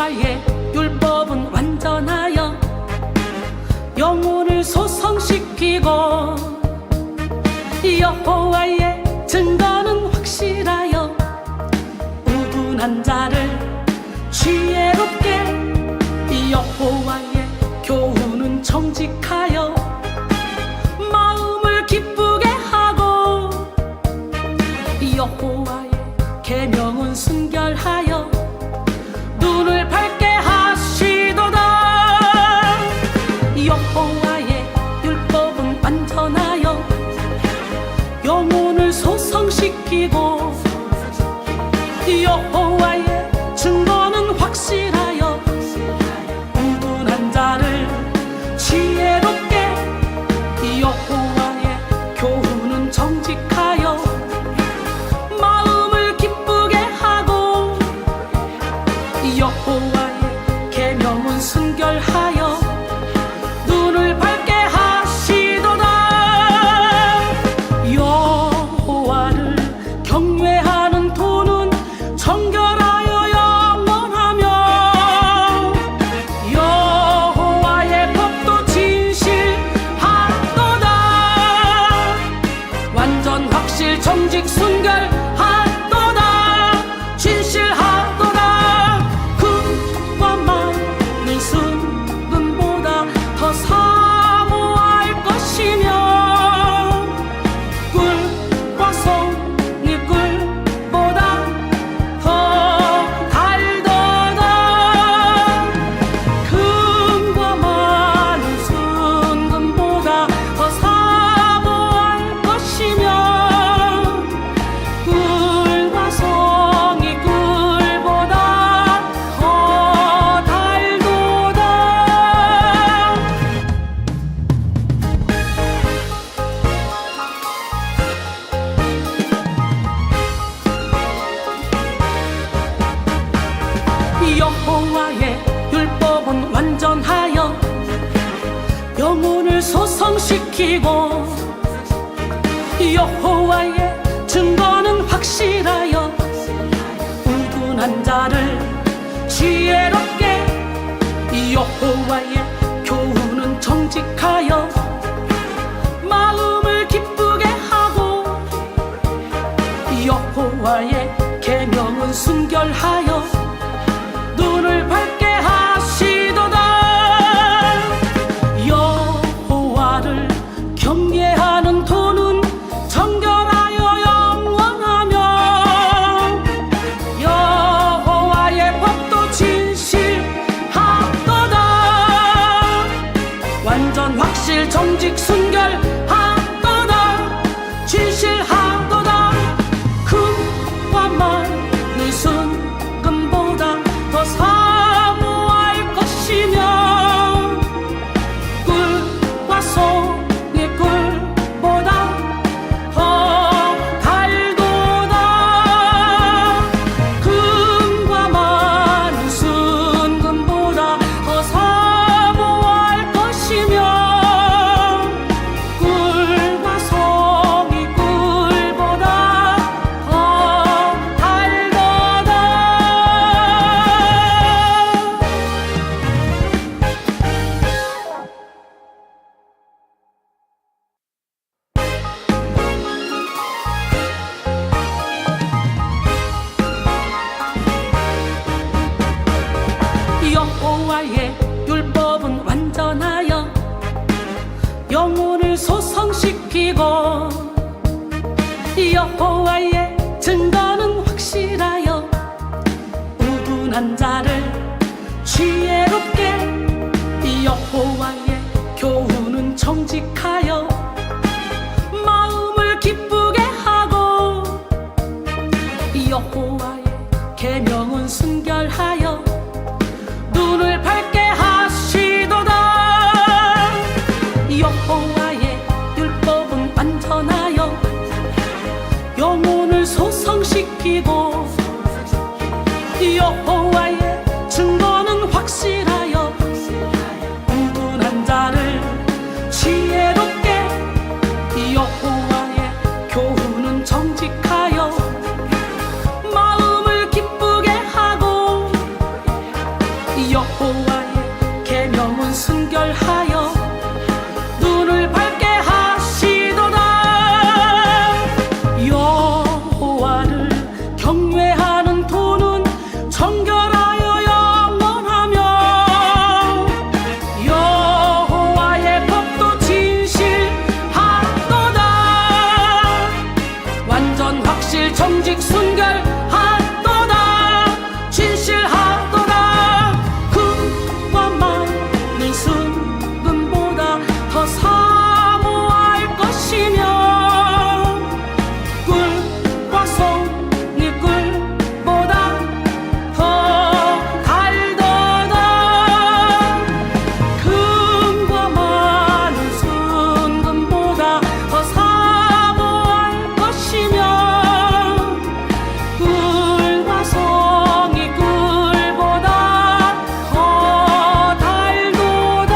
여호와의 율법은 완전하여 영혼을 소성시키고 여호와의 증거는 확실하여 우둔한 자를 지혜롭게 여호와의 교훈은 정직하여 마음을 기쁘게 하고 여호와의 계명은 순결하여 눈을 밝게 하시도다. 여호와의 율법은 완전하여 영혼을 소성시키고 여호와의 증거는 확실하여 우둔한 자를 지혜롭게 여호와의 교훈은 정직하여 마음을 기쁘게 하고 여호와의 계명은 순결하여 눈을 밝게 하시도다. 여호와를 경외하는 도는 정결하여 영원하며 여호와의 법도 진실하도다. 완전 확실 정직 순결하도다. 진실하도다. 금과 많은 순금보다 더 사모할 것이며 꿀과 송이 꿀보다 더 달도다. 금과 많은 순금보다 더 사모할 것이며 꿀과 송이 꿀보다 더 달도다. 여호와의 율법은 완전하여 영혼을 소성시키고 여호와의 증거는 확실하여 우둔한 자를 지혜롭게 여호와의 교훈은 정직하여 마음을 기쁘게 하고 여호와의 계명은 순결하여 눈을 밝게 하시도다. 여호와를 경외하는 도는 정결하여 영원하며 여호와의 법도 진실하도다. 완전 확실 정직 순결하도다. 진실하도다. 금과 많은 순금보다 더 사모할 것이며 꿀과 송이 꿀보다 더 달도다. 금과 많은 순금보다 더 사모할 것이며 꿀과 송이 꿀보다 더 달도다. 여호와의 율법은 완전하여 영혼을 소성시키고 여호와의 증거는 확실하여 우둔한 자를 지혜롭게 여호와의 교훈은 정직하여 마음을 기쁘게 하고 여호와의 계명은 순결하여 눈을 밝게 하시도다. 여호와의 율법은 완전하여 영혼을 소성시키고 여호와의 증거는 확실하여 우둔한 자를 지혜롭게 여호와의 교훈은 정직하여 마음을 기쁘게 하고 확실 정직 순결하도다 진실하도다 금과 많은 순금보다 더 사모할 것이며 꿀과 송이 꿀보다 더 달도다 금과 많은 순금보다 더 사모할 것이며 꿀과 송이 꿀보다 더 달도다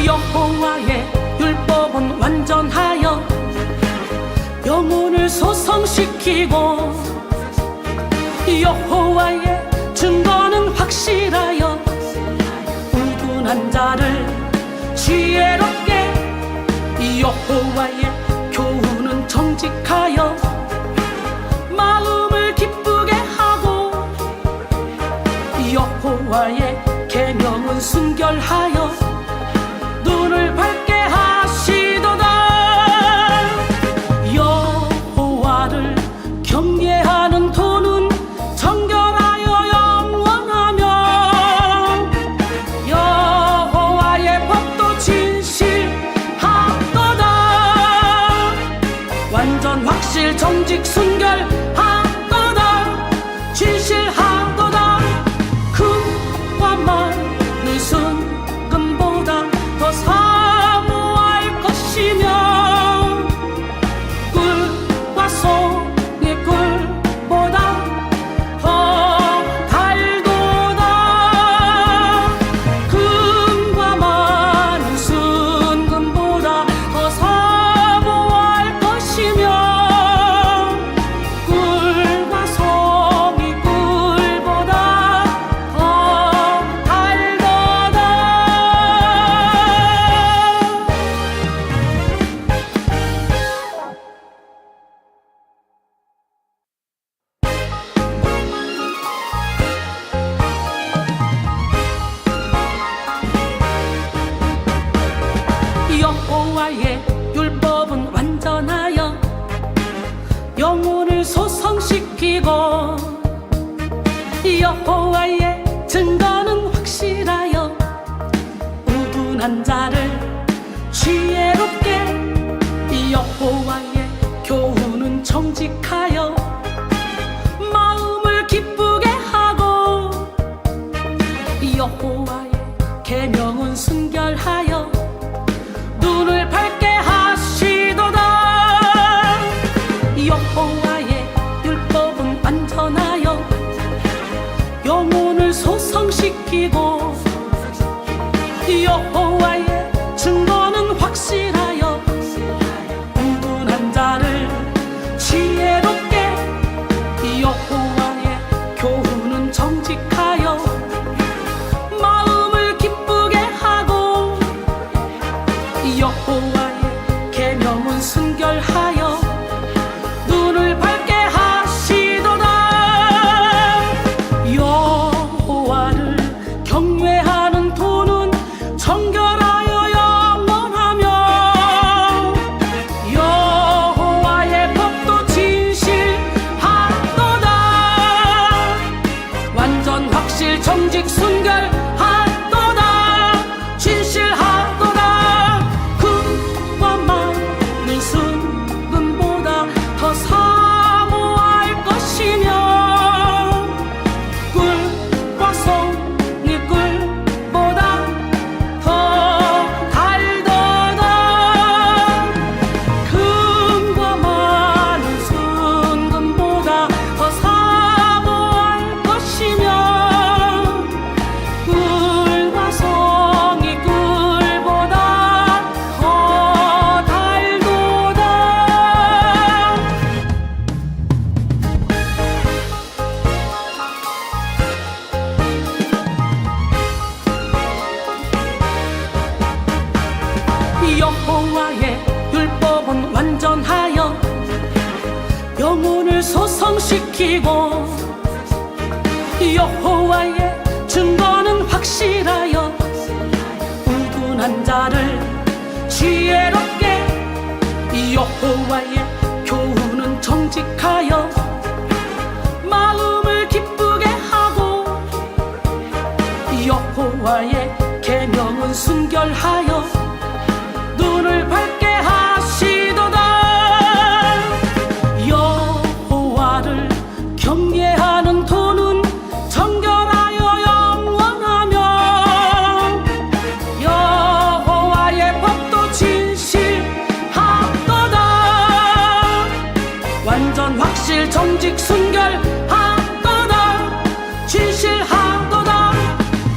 여호와의 율법은 완전하여 영혼을 소성시키고 여호와의 증거는 확실하여 우둔한 자를 지혜롭게 여호와의 교훈은 정직하여 마음을 기쁘게 하고 여호와의 계명은 순결하여 눈을 밝게 하시도다 여호와를 경외하는 도는 정결하여 영원하며 여호와의 법도 진실하도다 완전 확실 정직 순결하도다 진실하도다 금과 많은 순금보다 더 사모할 것이며 꿀과 송이 꿀보다 더 달도다 금과 많은 순금보다 더 사모할 것이며 꿀과 송이 꿀보다 더 달도다 여호와의 율법은 완전하여 영혼을 소성시키고 여호와의 증거는 확실하여 우둔한 자를 지혜롭게 여호와의 교훈은 정직하여 마음을 기쁘게 하고 여호와의 계명은 순결하여 눈을 밝게 하시도다 여호와의 율법은 완전하여 영혼을 소성시키고 여호와의 증거는 확실하여 우둔한 자를 지혜롭게 여호와의 교훈은 정직하여 마음을 기쁘게 하고 여호와의 계명은 순결하여 눈을 밝게 하시도다 여호와를 경외하는 도는 정결하여 영원하며 여호와의 법도 진실하도다 완전 확실 정직 순결하도다 진실하도다 금과 많은 순금보다 더 사모할 것이며 꿀과 송이 꿀보다 더 달도다 금과 많은 순금보다 더 사모할 것이며 꿀과 송이 꿀보다 더 달도다 여호와의 율법은 완전하여 영혼을 소성시키고 여호와의 증거는 확실하여 우둔한 자를 지혜롭게 여호와의 교훈은 정직하여 마음을 기쁘게 하고 여호와의 계명은 순결하여 눈을 밝게 하시도다. 여호와를 경외하는 도는 정결하여 영원하며 여호와의 법도 진실하도다. 완전 확실 정직 순결하도다. 진실하도다.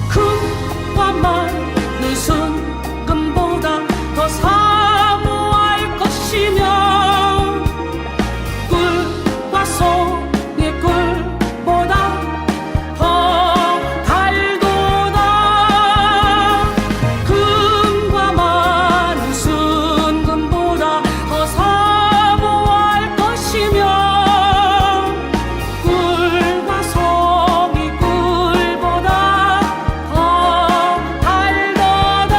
금과 많은 순금보다 더 사모할 것이며 꿀과 송이 꿀보다 더 달도다. 금과 많은 순금보다 더 사모할 것이며 꿀과 송이 꿀보다 더 달도다.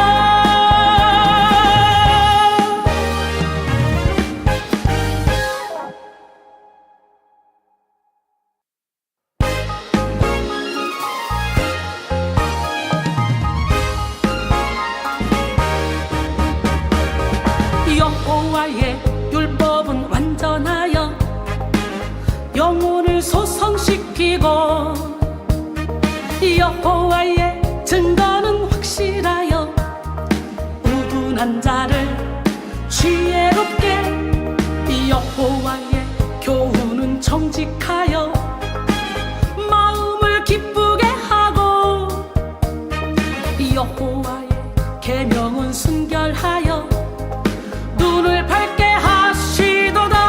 여호와의 율법은 완전하여 영혼을 소성시키고 여호와의 증거는 확실하여 우둔한 자를 지혜롭게 여호와의 교훈은 정직하여 마음을 기쁘게 하고 여호와의 계명은 순결하여 눈을 밝게 하시도다.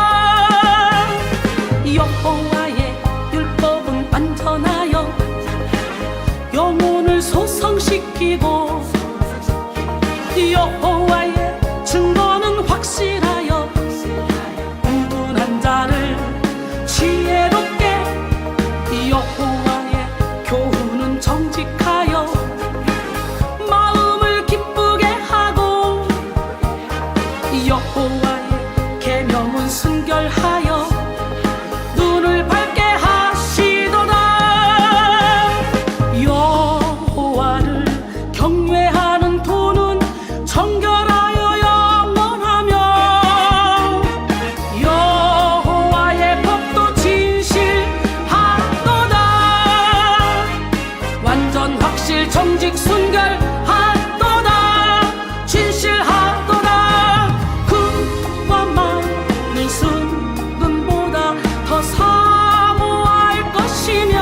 여호와의 율법은 완전하여 영혼을 소성시키고 여호와의 증거는 확실하여 우둔한 자를 지혜롭게 여호와의 교훈은 정직하여 마음을 기쁘게 하고 여호와의 계명은 순결하여 눈을 밝게 하시도다. 여호와를 경외하는 도는 정결하여 영원하며 여호와의 법도 진실하도다. 완전 확실 정직 순결하도다. 진실하도다. 금과 많은 순금보다 더 사모할 것이며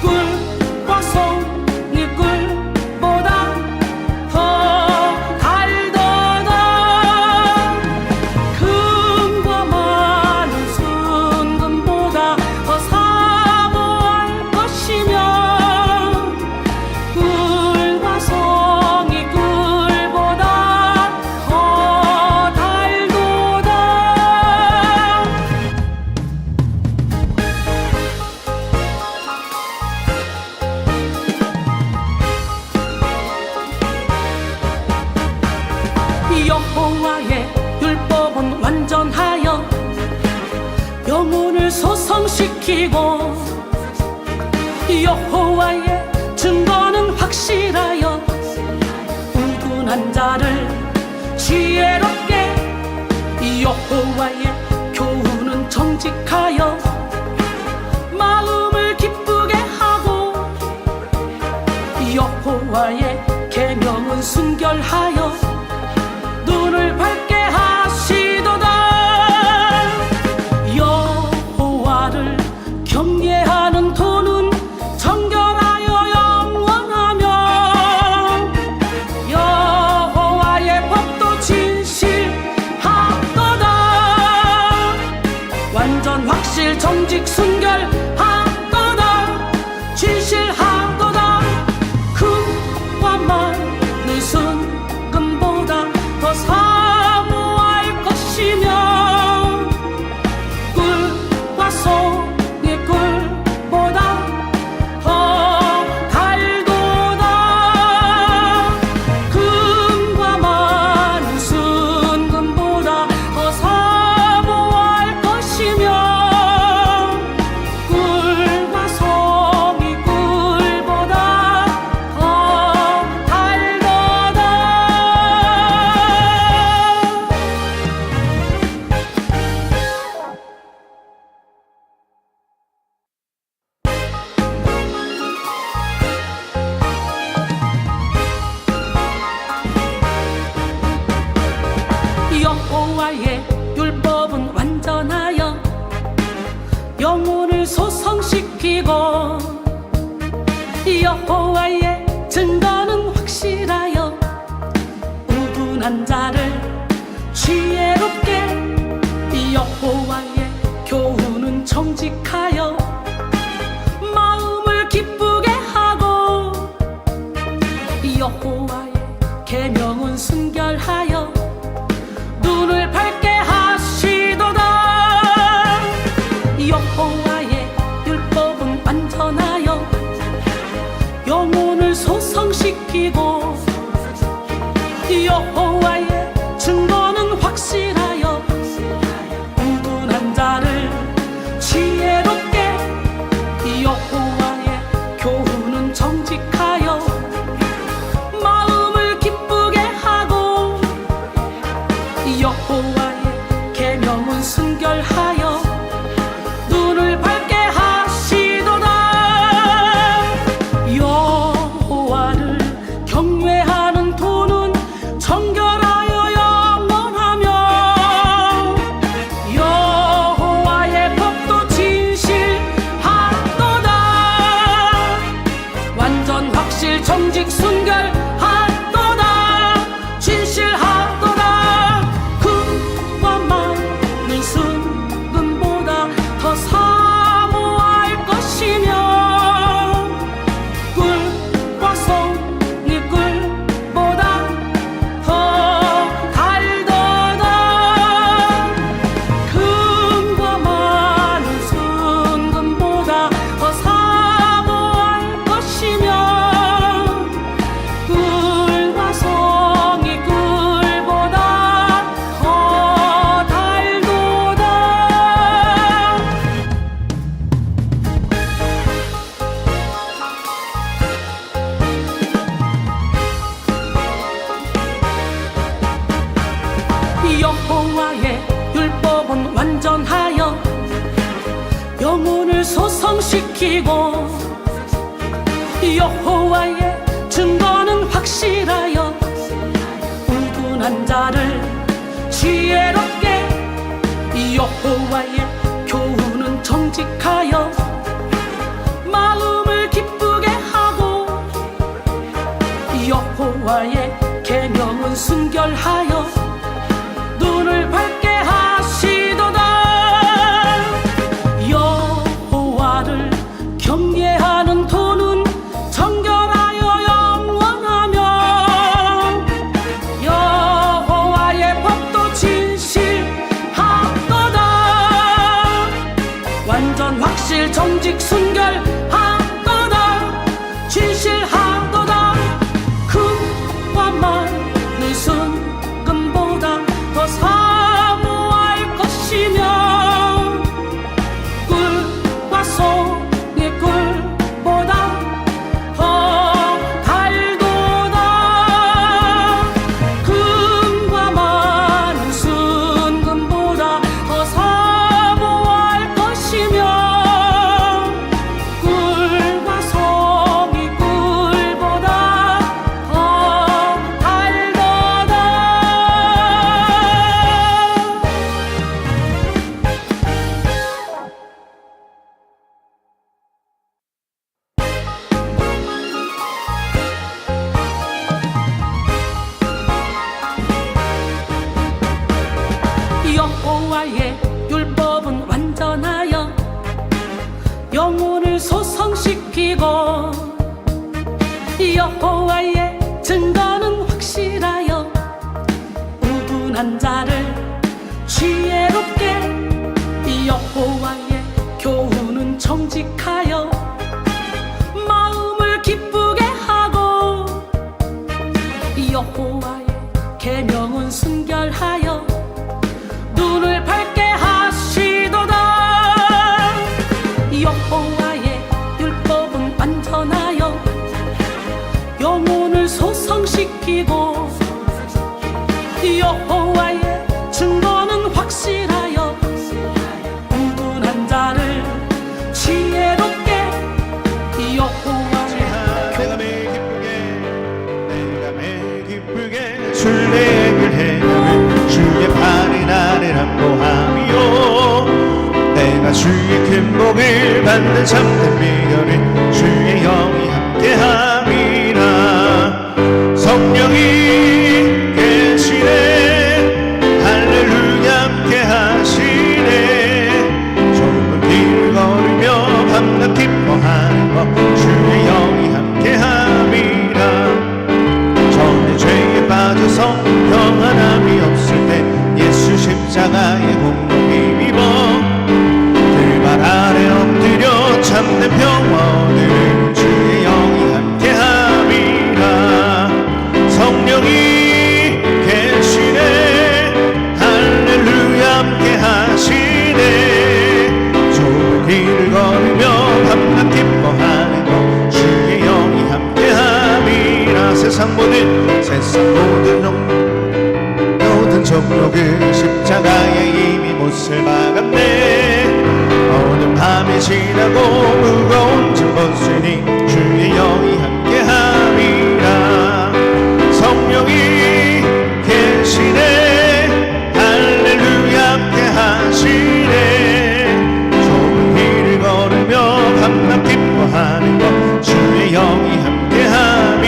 꿀과 송이 꿀보다 더 달도다. 금과 많은 순금보다 더 사모할 것이며 꿀과 송이 꿀보다 더 달도다. 여호와의 율법은 완전하여 영혼을 소성시키고 여호와의 증거는 확실하여 우둔한 자를 지혜롭게 여호와의 교훈은 정직하여 마음을 기쁘게 하고 여호와의 계명은 순결하여 눈을 밝게 하시도다. 여호와를 경외하는 도는 정결하여 영원하며 여호와의 법도 진실하도다. 완전 확실 정직 순결하도다. 진실하도다. 금과 많은 순 성식이고 여호와의 증거는 확실하여 우둔한 자를 지혜롭게 여호와의 교훈은 정직하여 마음을 기쁘게 하고 여호와의 계명은 순결하여 눈을 밝게 하시도다. 여호와의 율법은 완전하여 영혼을 소성시키고 여호와의 증거는 확실하여 우둔한 자를 지혜롭게 여호와의 교훈은 정직하여 마음을 기쁘게 하고 여호와의 계명은 순결하여 눈을 밝게 하시도다. 여호와를 경외하는 도는 정결하여 영원하며 여호와의 법도 진실하도다. 완전 확실 정직 순결하도다. 진실하도다. 금과 많은 순금보다 더 사모할 것이며 꿀과 송이 꿀보다 더 달도다. 금과 많은 순금보다 더 사모할 것이며 꿀과 송이 꿀보다 더 달도다. 여호와의 율법은 완전하여 영혼을 소성시키고 여호와의 증거는 확실하여 우둔한 자를 지혜롭게 여호와의 교훈은 정직하여 마음을 기쁘게 하고 여호와의 계명은 순결하여 눈을 밝게 하시도다. 여호와를 경외하는 도는 정결하여 영원하며 여호와의 법도 진실하도다. 완전 확실 정직 순결하도다. 진실하도다. 금과 많은 순금보다 더 사모할 것이며 꿀과 송이 꿀보다 더 달도다. 금과 많은 순금보다 더 사모할 것이며 꿀과 송이 꿀보다 더 달도다. 여호와의 율법은 완전하여 영혼을 소성시키고 여호와의 증거는 확실하여 우둔한 자를 지혜롭게 여호와의 교훈은 정직하여 마음을 기쁘게 하고 여호와의 계명은 순결하여 눈을 밝게 하시도다. 여호와의 율법은 완전하여 영혼을 소성시키고 여호와의 증거는 확실하여 우둔한 자를 지혜롭게 찾는 참된 비결은 주의 영이 함께함이라. 성령이 계시네 할렐루야 함께하시네. 좁은 길을 걸으며 밤낮 기뻐하는 것 주의 영이 함께함이라. 전에 죄에 빠져서 평안함이 없을 때 예수 십자가의 공로 힘입어 그 발 아래 엎드려 참된 평화를 주의 영이 함께함이라. 성령이 계시네 할렐루야 함께하시네. 좁은 길을 걸으며 밤낮 기뻐하는 것 주의 영이 함께함이라. 세상 모든 정욕은 십자가에 이미 못을 박았네. 어느 밤이 지나고 무거운 짐 벗으니 주의 영이 함께함이라. 성령이 계시네 할렐루야 함께하시네. 좁은 길을 걸으며 밤낮 기뻐하는 것 주의 영이 함께함이.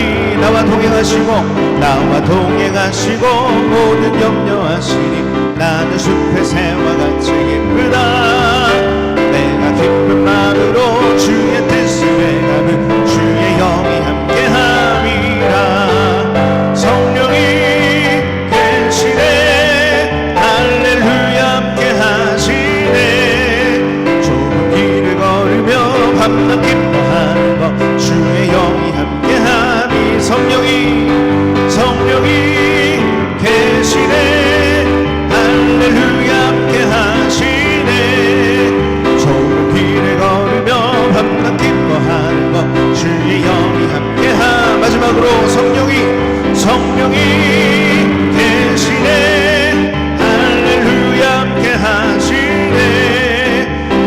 나와 동행하시고 모든 염려하시니 나는 숲의 새와 같이 기쁘다. 내가 기쁜 마음으로 주의 뜻을 행하는 주의 영이 함께함이라. 성령이 계시네 할렐루야 함께하시네. 좁은 길을 걸으며 밤낮 기뻐하는 것 주의 영이 함께함이. 성령이 계시네 할렐루야 함께하시네. 좁은 길을 걸으며 밤낮 기뻐하는 것 주의 영이 함께함. 마지막으로 성령이 계시네 할렐루야 함께하시네.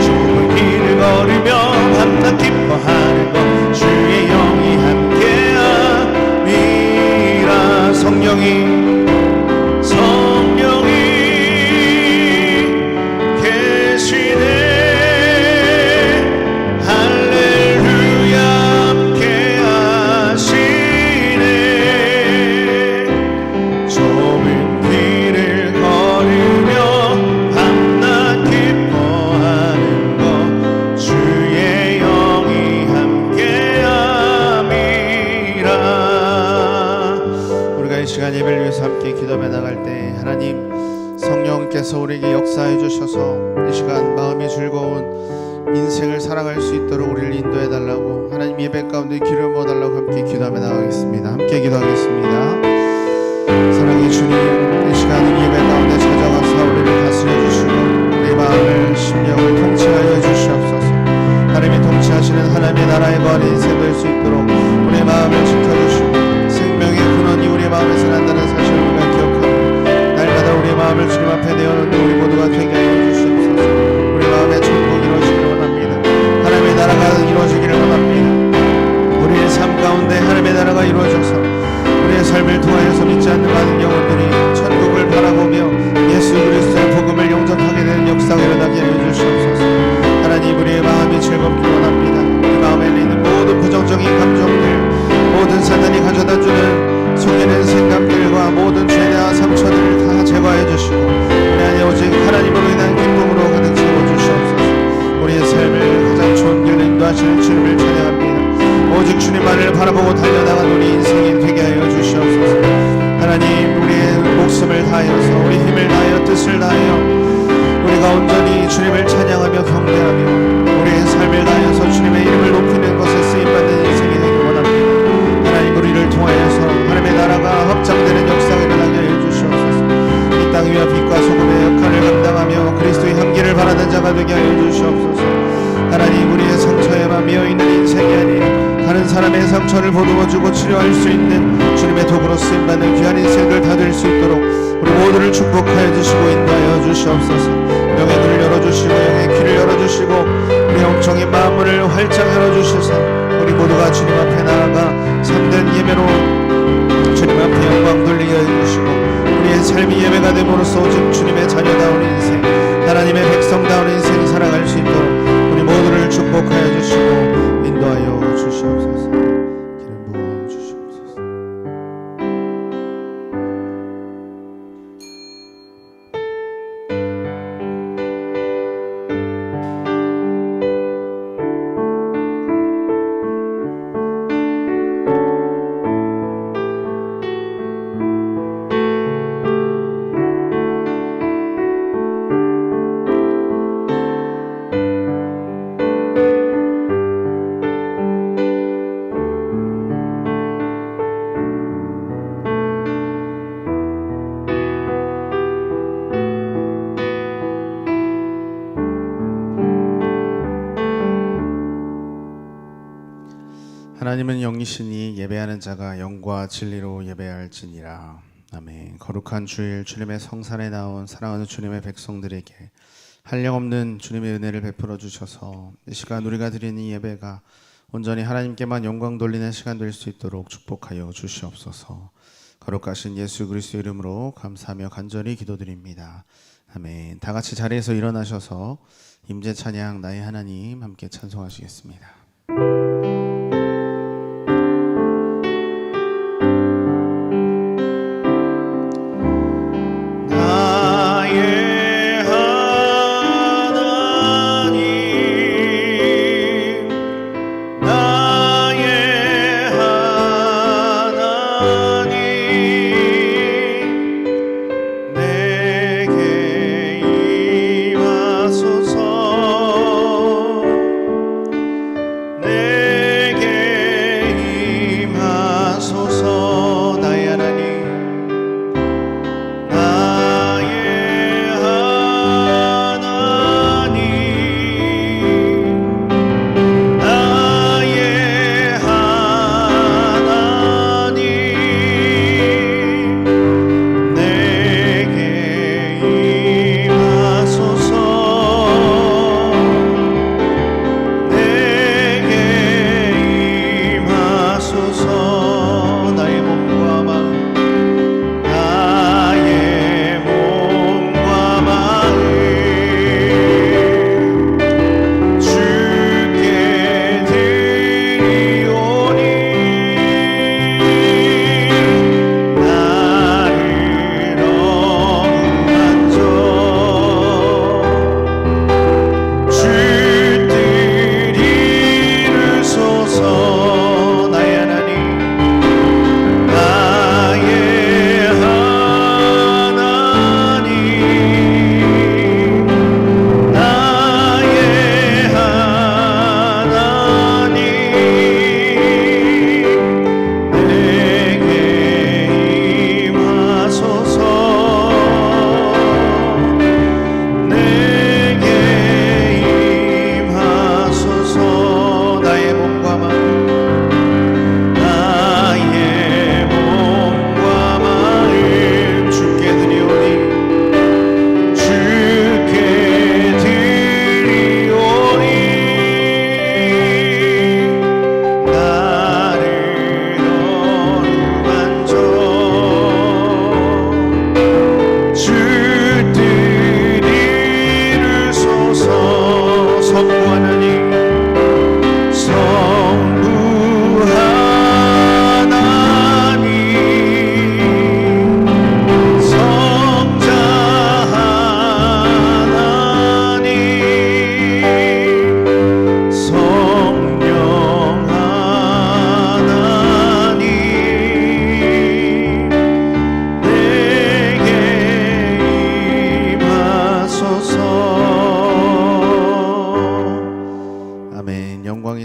좁은 길을 걸으며 밤낮 기뻐하는 것 주의 영이 함께함이라. 성령이 계시네 할렐루야 함께하시네. 좁은 길을 걸으며 밤낮 기뻐하는 것 주의 영이 함께함이라. 우리가 이 시간 예배를 위해서 함께 기도해 나갈 때 하나님 성령께서 우리에게 역사해 주셔서 이 시간 마음이 즐거운 인생을 살아갈 수 있도록 우리를 인도해 달라고 하나님 예배 가운데 기름 부어 달라고 함께 기도하며 나가겠습니다. 함께 기도하겠습니다. 사랑의 주님, 이 시간은 예배 가운데 찾아가서 우리를 다스려 주시고 우리 마음을 심령을 통치하여 주시옵소서. 하나님이 통치하시는 하나님의 나라에 거하는 인생 될 수 있도록 우리의 마음을 지켜주시고 생명의 근원이 우리의 마음에서 난다는 사실을 우리가 기억하고 날마다 우리의 마음을 주님 앞에 내어놓는 우리 모두가 되게 하여 주시옵소서. 우리 마음의 천국이 이루어지기를 원합니다. 하나님의 나라가 이루어지기를 원합니다. 우리의 삶 가운데 하나님의 나라가 이루어져서 우리의 삶을 통하여서 믿지 않는 많은 영혼들이 천국을 바라보며 예수 그리스도의 복음을 영접하게 되는 역사가 일어나게 하여 주시옵소서. 하나님 우리의 마음이 즐겁기를 원합니다. 우리 마음에 있는 모든 부정적인 감정들, 모든 사단이 가져다주는 속이는 생각들과 모든 죄와 상처들을 다 제거해 주시고 우리 안에 오직 하나님으로 인한 기쁨으로 가득 채워 주시옵소서. 우리의 삶을 가장 좋은 길로 인도하시는 주님을 찬양합니다. 오직 주님만을 바라보고 달려나간 우리 인생이 되게 하여 주시옵소서. 하나님 우리의 목숨을 다하여서 우리 힘을 다하여 뜻을 다하여 우리가 온전히 주님을 찬양하며 경배하며 우리의 삶을 다하여서 주님의 이름을 높이는 것에 쓰임받는 인생이 되길 원합니다. 하나님 우리를 통하여서 하나님의 나라가 확장되는 역사가 일어나게 하여 주시옵소서. 이 땅 위와 빛과 소금의 역할을 감당하며 그리스도의 향기를 바라는 자가 되게 하여 주시옵소서. 하나님 우리의 상처에만 미어있는 인생이 아닌 다른 사람의 상처를 보듬어주고 치료할 수 있는 주님의 도구로 쓰임받는 귀한 인생을 다 될 수 있도록 우리 모두를 축복하여 주시고 인도하여 주시옵소서. 영의 눈을 열어주시고 영의 귀를 열어주시고 우리 영적인 마음문을 활짝 열어주셔서 우리 모두가 주님 앞에 나아가 참된 예배로 주님 앞에 영광 돌리게 해주시고 우리의 삶이 예배가 됨으로써 오직 주님의 자녀다운 인생, 하나님의 백성다운 인생 살아갈 수 있도록 우리 모두를 축복하여 주시옵소서. 하나님은 영이시니 예배하는 자가 영과 진리로 예배할지니라. 아멘. 거룩한 주일 주님의 성산에 나온 사랑하는 주님의 백성들에게 한량없는 주님의 은혜를 베풀어 주셔서 이 시간 우리가 드리는 이 예배가 온전히 하나님께만 영광 돌리는 시간 될 수 있도록 축복하여 주시옵소서. 거룩하신 예수 그리스도 이름으로 감사하며 간절히 기도드립니다. 아멘. 다 같이 자리에서 일어나셔서 임재 찬양 나의 하나님 함께 찬송하시겠습니다.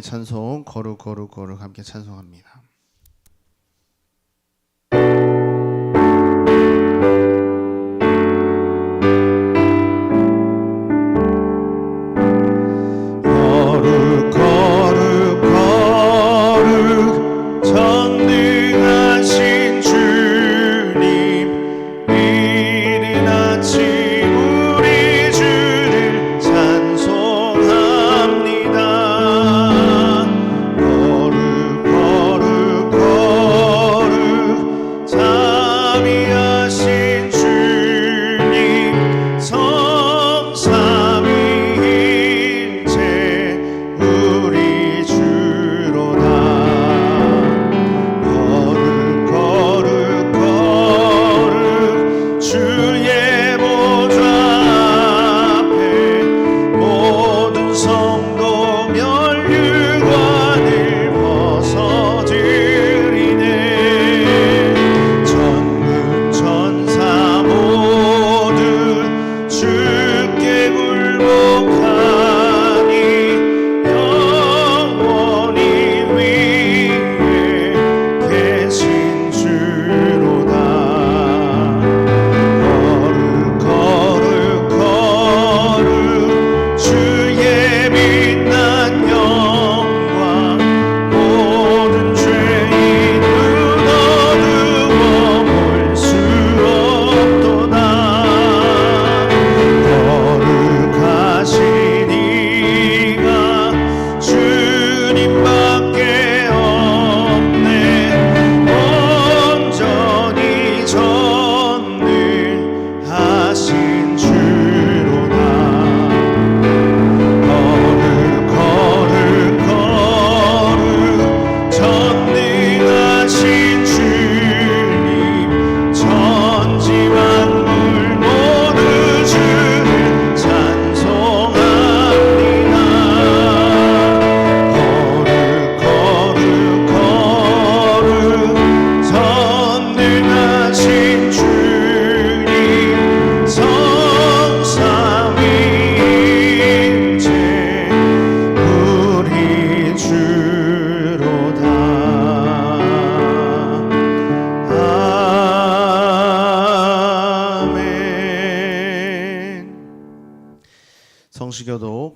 찬송 거룩 거룩 거룩 함께 찬송합니다. 거룩 거룩 거룩 전능하신 주님 이른 아침 우리 주를 찬송합니다. 거룩 거룩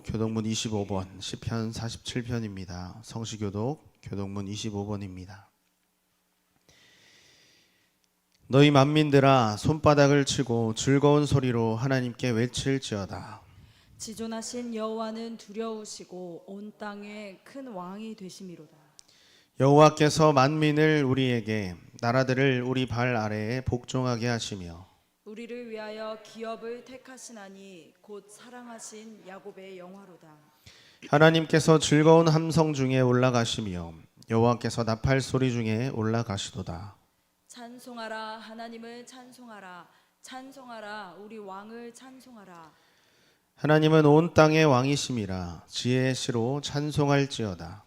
교독문 25번, 시편 47편입니다. 성시교독 교독문 25번입니다. 너희 만민들아 손바닥을 치고 즐거운 소리로 하나님께 외칠지어다. 지존하신 여호와는 두려우시고 온 땅에 큰 왕이 되심이로다. 여호와께서 만민을 우리에게 나라들을 우리 발 아래에 복종하게 하시며 우리를 위하여 기업을 택하시나니 곧 사랑하신 야곱의 영화로다. 하나님께서 즐거운 함성 중에 올라가시며 여호와께서 나팔 소리 중에 올라가시도다. 찬송하라 하나님을 찬송하라 찬송하라 우리 왕을 찬송하라. 하나님은 온 땅의 왕이심이라 지혜의 시로 찬송할지어다.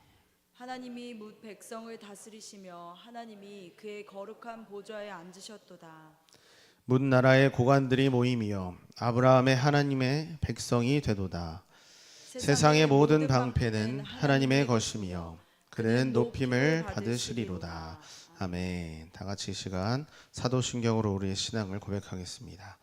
하나님이 뭇 백성을 다스리시며 하나님이 그의 거룩한 보좌에 앉으셨도다. 문 나라의 고관들이 모임이여 아브라함의 하나님의 백성이 되도다. 세상의 모든 방패는 하나님의 것이며 그는 높임을 받으시리로다. 아멘. 다 같이 이 시간 사도신경으로 우리의 신앙을 고백하겠습니다.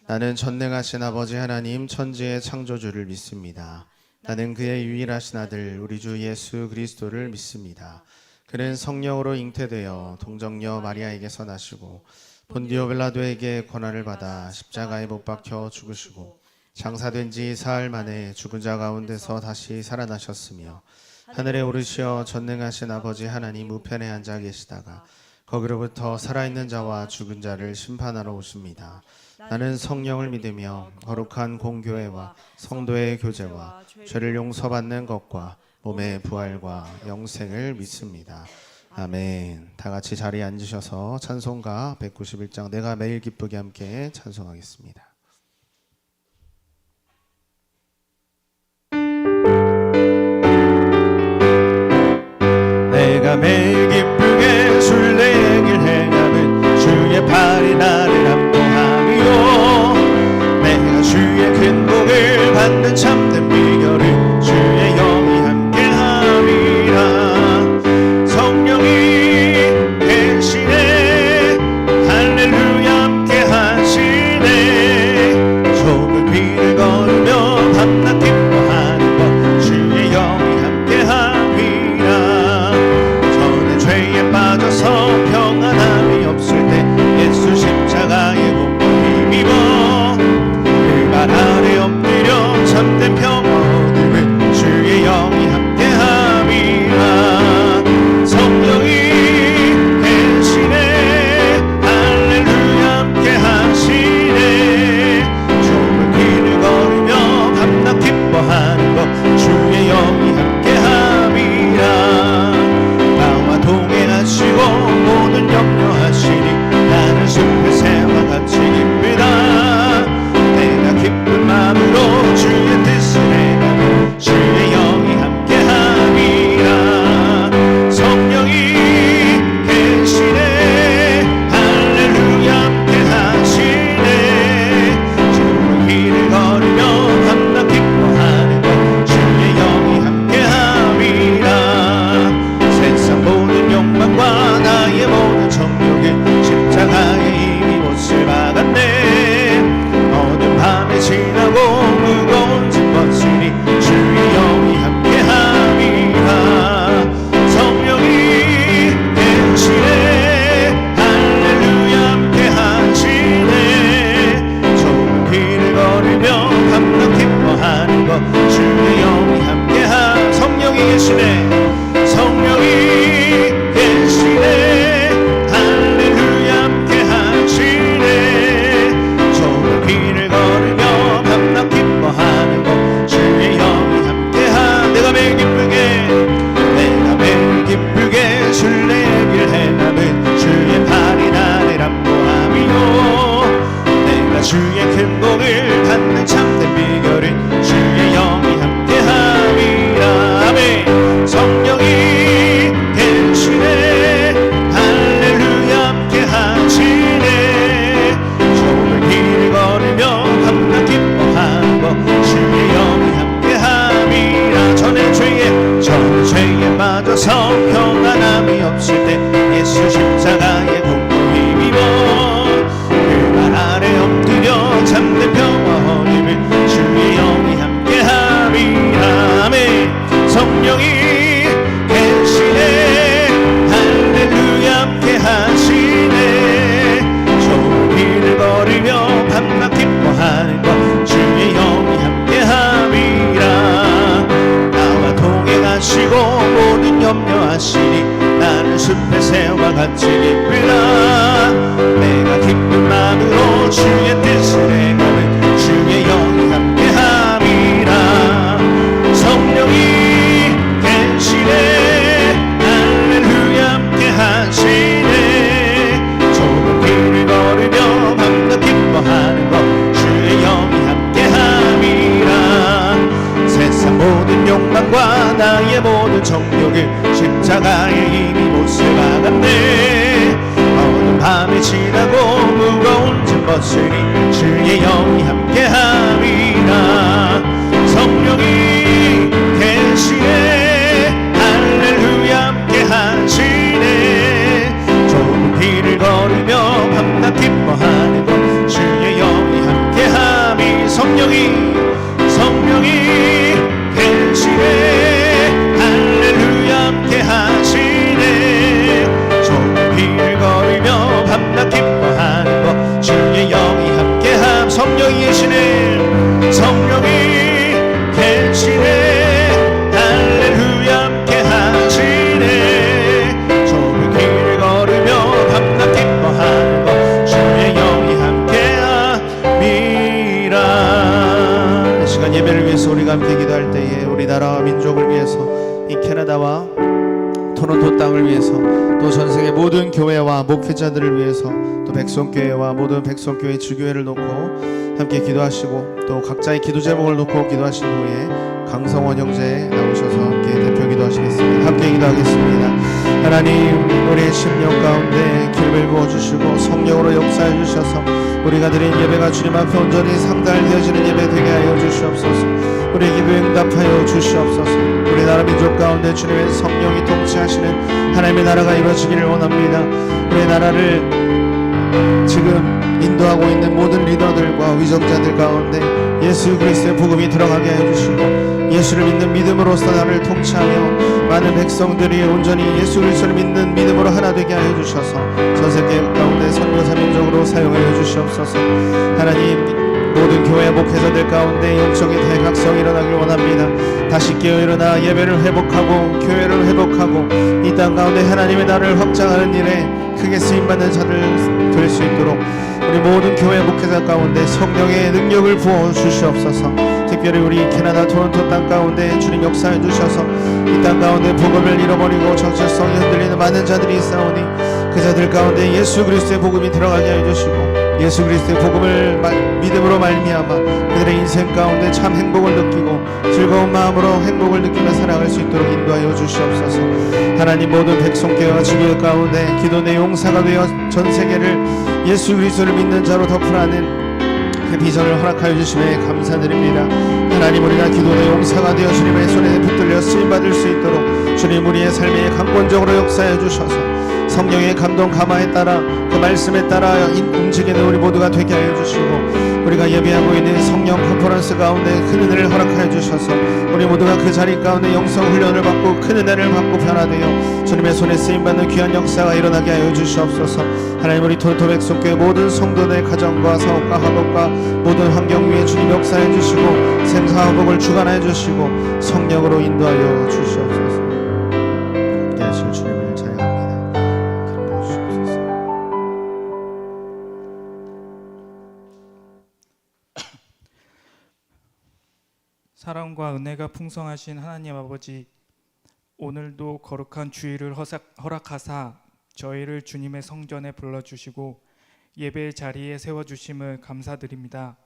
나는 전능하신 아버지 하나님 천지의 창조주를 믿습니다. 나는 그의 유일하신 아들 우리 주 예수 그리스도를 믿습니다. 그는 성령으로 잉태되어 동정녀 마리아에게서 나시고 본디오 빌라도에게 고난을 받아 십자가에 못 박혀 죽으시고 장사된 지 사흘 만에 죽은 자 가운데서 다시 살아나셨으며 하늘에 오르시어 전능하신 아버지 하나님 우편에 앉아 계시다가 거기로부터 살아있는 자와 죽은 자를 심판하러 오십니다. 나는 성령을 믿으며 거룩한 공교회와 성도의 교제와 죄를 용서받는 것과 몸의 부활과 영생을 믿습니다. 아멘. 다 같이 자리에 앉으셔서 찬송가 191장 내가 매일 기쁘게 함께 찬송하겠습니다. 내가 매일 기쁘게 주의 얘기를 행하면 주의 팔이 나를 안보하며 내가 주의 큰 복을 받는 참된 비결을 주의 영이 함께하리라. 성령이 계시네 할렐루야 함께하시네 좁은 길을 걸으며 밤낮 기뻐하는 것 주의 영이 함께함이라. 전에 죄에 빠져서 평안함이 없을 때 예수 십자가의 공로 힘입어 그 발 아래 엎드려 참된 평화 얻음을 주의 영이 함께함이라. 성령이 계시네 할렐루야 함께하시네 좁은 길을 걸으며 밤낮 기뻐하는 것 주의 영이 함께함이라. 나와 동행하시고 모든 염려하시니 나는 숲의 새와 같이 기쁘다. 내가 기쁜 마음으로 주의 뜻을 행하며 주의 영이 함께함이라. 성령이 계시네 할렐루야 함께하시네 좁은 길을 걸으며 밤낮 기뻐하는 것 주의 영이 함께함이라. 세상 모든 욕망과 나의 모든 정욕에 십자가의 힘이 못을 박았네. 어느 밤에 지나고 무거운 짐 벗으니 주의 영이 함께함이라. 성령이 계시네 할렐루야 함께하시네 좁은 길을 걸으며 밤낮 기뻐하는 것 주의 영이 함께하. 성령이 계시네 성령이 계시네 할렐루야 함께하시네 좁은 길을 걸으며 밤낮 기뻐하는 것 주의 영이 함께하. 내가 매일 기쁘게 주의 얘기를 행하면 주의 팔이 나를 안보하며 내가 주의 큰 복을 받는 참된 비결은 주의 영이 함께함이라. 아멘. 성령이 계시네 할렐루야 함께하시네 좁은 길을 걸으며 밤낮 기뻐하는 것 주의 영이 함께함이라. 전에 죄에 빠져서 평안함이 없을 때 예수 십자가의 공로 힘입어 그 발 아래 엎드려 참된 평화 얻음을 주의 영이 함께함이라. 성령이 계시네 할렐루야 함께 하시네 좁은 길을 걸으며 밤낮 기뻐하는 것 주의 영이 함께 함이라 나와 동행하시고 모든 염려하시니 나는 숲의 새와 같이 기쁘라 내가 기쁜 마음으로 주의 뜻을 행하는 주의 영이 함께 함이라 성령이 계시네 할렐루야 함께 하시네 좁은 길을 걸으며 밤낮 기뻐하는 것 주의 영이 함께 함이라 세상 모든 욕망과 나의 모든 정욕을 십자가에 이미 못을 박았네 어두운 밤이 지나고 무거운 짐 벗으니 주의 영이 함께 함이라 성령이 계시네 할렐루야 함께 하시네 좁은 길을 걸으며 밤낮 기뻐하는 것 주의 영이 함께 함이 성령이 계시네 할렐루야 함께 하시네 좁은 길을 걸으며 밤낮 기뻐하는 것 주의 영이 함께함 성령이 계시네 성령이 계시네 할렐루야 함께 하시네 좁은 길을 걸으며 밤낮 기뻐하는 것 주의 영이 함께함이라 이 시간 예배를 위해서 우리가 함께 기도할 때에 우리나라와 민족을 위해서 이 캐나다와 토론토 땅을 위해서 또 전 세계 모든 교회와 목회자들을 위해서 또 백성교회와 모든 백성교회 주교회를 놓고 함께 기도하시고 또 각자의 기도 제목을 놓고 기도하신 후에 강성원 형제 나오셔서 함께 대표 기도하시겠습니다. 함께 기도하겠습니다. 하나님 우리의 심령 가운데 기름을 부어주시고 성령으로 역사해 주셔서 우리가 드린 예배가 주님 앞에 온전히 상달되어지는 예배 되게 하여 주시옵소서. 우리의 기도에 응답하여 주시옵소서. 우리나라 민족 가운데 주님의 성령이 통치하시는 하나님의 나라가 이루어지기를 원합니다. 우리 나라를 지금 인도하고 있는 모든 리더들과 위정자들 가운데 예수 그리스도의 복음이 들어가게 하여 주시고 예수를 믿는 믿음으로써 나를 통치하며 많은 백성들이 온전히 예수 그리스도를 믿는 믿음으로 하나 되게 하여 주셔서 전 세계 가운데 선교사 민족으로 사용하여 주시옵소서. 하나님 모든 교회 목회자들 가운데 영적인 대각성이 일어나길 원합니다. 다시 깨어 일어나 예배를 회복하고 교회를 회복하고 이 땅 가운데 하나님의 나라를 확장하는 일에 크게 쓰임받는 자들 될 수 있도록 우리 모든 교회 목회자 가운데 성령의 능력을 부어 주시옵소서. 특별히 우리 캐나다 토론토 땅 가운데 주님 역사해 주셔서 이 땅 가운데 복음을 잃어버리고 정체성이 흔들리는 많은 자들이 있사오니 그 자들 가운데 예수 그리스도의 복음이 들어가게 해 주시고 예수 그리스도의 복음을 믿음으로 말미암아 그들의 인생 가운데 참 행복을 느끼고 즐거운 마음으로 행복을 느끼며 살아갈 수 있도록 인도하여 주시옵소서. 하나님 모든 백성교회와 주교회 가운데 기도 내 용사가 되어 전 세계를 예수 그리스도를 믿는 자로 덮으라는 그 비전을 허락하여 주심에 감사드립니다. 하나님 우리가 기도의 용사가 되어 주님의 손에 붙들려 쓰임받을 수 있도록 주님 우리의 삶에 강권적으로 역사해 주셔서 성령의 감동 감화에 따라 그 말씀에 따라 움직이는 우리 모두가 되게 하여 주시고 우리가 예배하고 있는 성령 컨퍼런스 가운데 큰 은혜를 허락하여 주셔서 우리 모두가 그 자리 가운데 영성 훈련을 받고 큰 은혜를 받고 변화되어 주님의 손에 쓰임받는 귀한 역사가 일어나게 하여 주시옵소서. 하나님 우리 토론토 백성교회 모든 성도들의 가정과 사업과 학업과 모든 환경 위에 주님 역사해 주시고 생사화복을 주관해 주시고 성령으로 인도하여 주시옵소서. 함께 하실 주님을 찬양합니다. 기름 부어주시옵소서. 사랑과 은혜가 풍성하신 하나님 아버지, 오늘도 거룩한 주일을 허락하사 저희를 주님의 성전에 불러주시고 예배의 자리에 세워주심을 감사드립니다.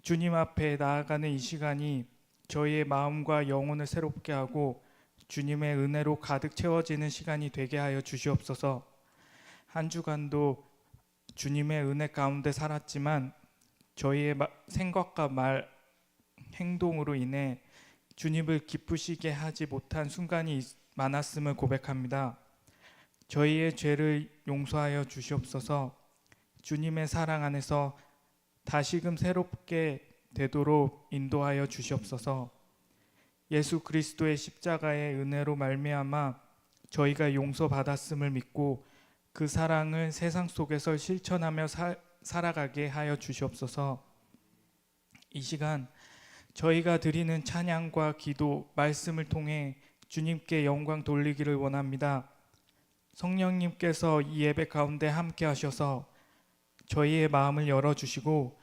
주님 앞에 나아가는 이 시간이 저희의 마음과 영혼을 새롭게 하고 주님의 은혜로 가득 채워지는 시간이 되게 하여 주시옵소서. 한 주간도 주님의 은혜 가운데 살았지만 저희의 생각과 말, 행동으로 인해 주님을 기쁘시게 하지 못한 순간이 많았음을 고백합니다. 저희의 죄를 용서하여 주시옵소서. 주님의 사랑 안에서 다시금 새롭게 되도록 인도하여 주시옵소서. 예수 그리스도의 십자가의 은혜로 말미암아 저희가 용서받았음을 믿고 그 사랑을 세상 속에서 실천하며 살아가게 하여 주시옵소서. 이 시간 저희가 드리는 찬양과 기도, 말씀을 통해 주님께 영광 돌리기를 원합니다. 성령님께서 이 예배 가운데 함께 하셔서 저희의 마음을 열어주시고